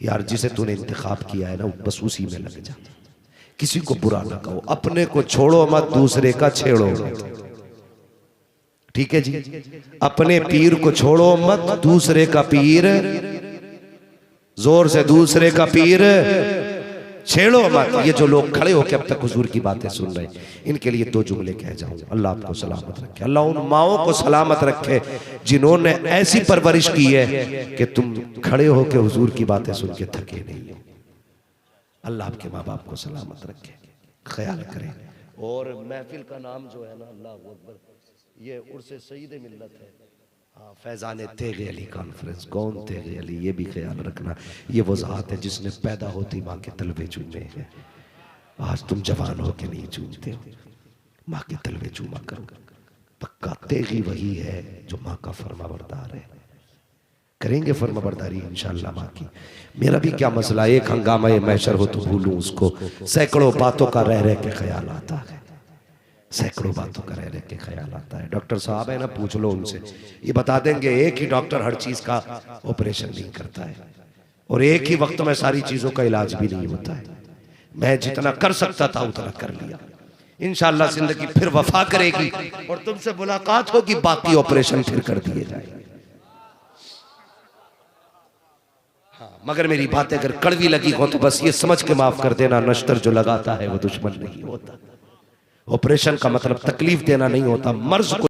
यार जिसे तूने इंतखाब किया है ना बस उसी में लग जा। किसी को बुरा ना कहो, अपने को छोड़ो मत, दूसरे का छेड़ो मत। ठीक है जी, अपने पीर को छोड़ो मत, दूसरे का पीर, जोर से दूसरे का पीर छेड़ो मत। ये जो लोग खड़े होकर अब तक हुजूर की बातें सुन रहे हैं, इनके लिए दो जुमले कह जाऊं। अल्लाह आपको सलामत रखे, अल्लाह उन माओं को सलामत रखे जिन्होंने ऐसी परवरिश की है कि तुम खड़े होकर हुजूर की बातें सुन के थके नहीं हो। अल्लाह आपके माँ बाप को सलामत रखे, ख्याल करें। और महफिल का नाम जो है ना, अल्लाह अकबर, ये उर्से सईद मिल्लत है। हाँ, फैजान तेगे अली कॉन्फ्रेंस। कौन तेगे अली, ये भी ख्याल रखना। ये वो ज़ात है जिसने पैदा होती माँ के तलवे चूमे हैं। आज तुम जवान हो के नहीं चूमते हो, माँ के तलवे चूमा करो। पक्का तेगी वही है जो माँ का फर्माबरदार है। करेंगे फर्माबरदारी इंशाअल्लाह माँ की। मेरा भी क्या मसला, एक हंगामा ये महशर हो तो भूलूं उसको, सैकड़ों बातों का रह रह के ख्याल आता है, सैकड़ों बातों का रह रह के ख्याल आता है। डॉक्टर साहब है ना, पूछ लो उनसे, ये बता देंगे एक ही डॉक्टर हर चीज का ऑपरेशन नहीं करता है और एक ही वक्त में सारी चीजों का इलाज भी नहीं होता है। मैं जितना कर सकता था उतना कर लिया। इंशाअल्लाह जिंदगी फिर वफा करेगी और तुमसे मुलाकात होगी, बाकी ऑपरेशन फिर कर दिए जाएंगे। मगर मेरी बातें अगर कड़वी लगी हो तो बस ये समझ के माफ कर देना, नश्तर जो लगाता है वो दुश्मन नहीं होता। ऑपरेशन का मतलब तकलीफ देना नहीं होता, मर्ज को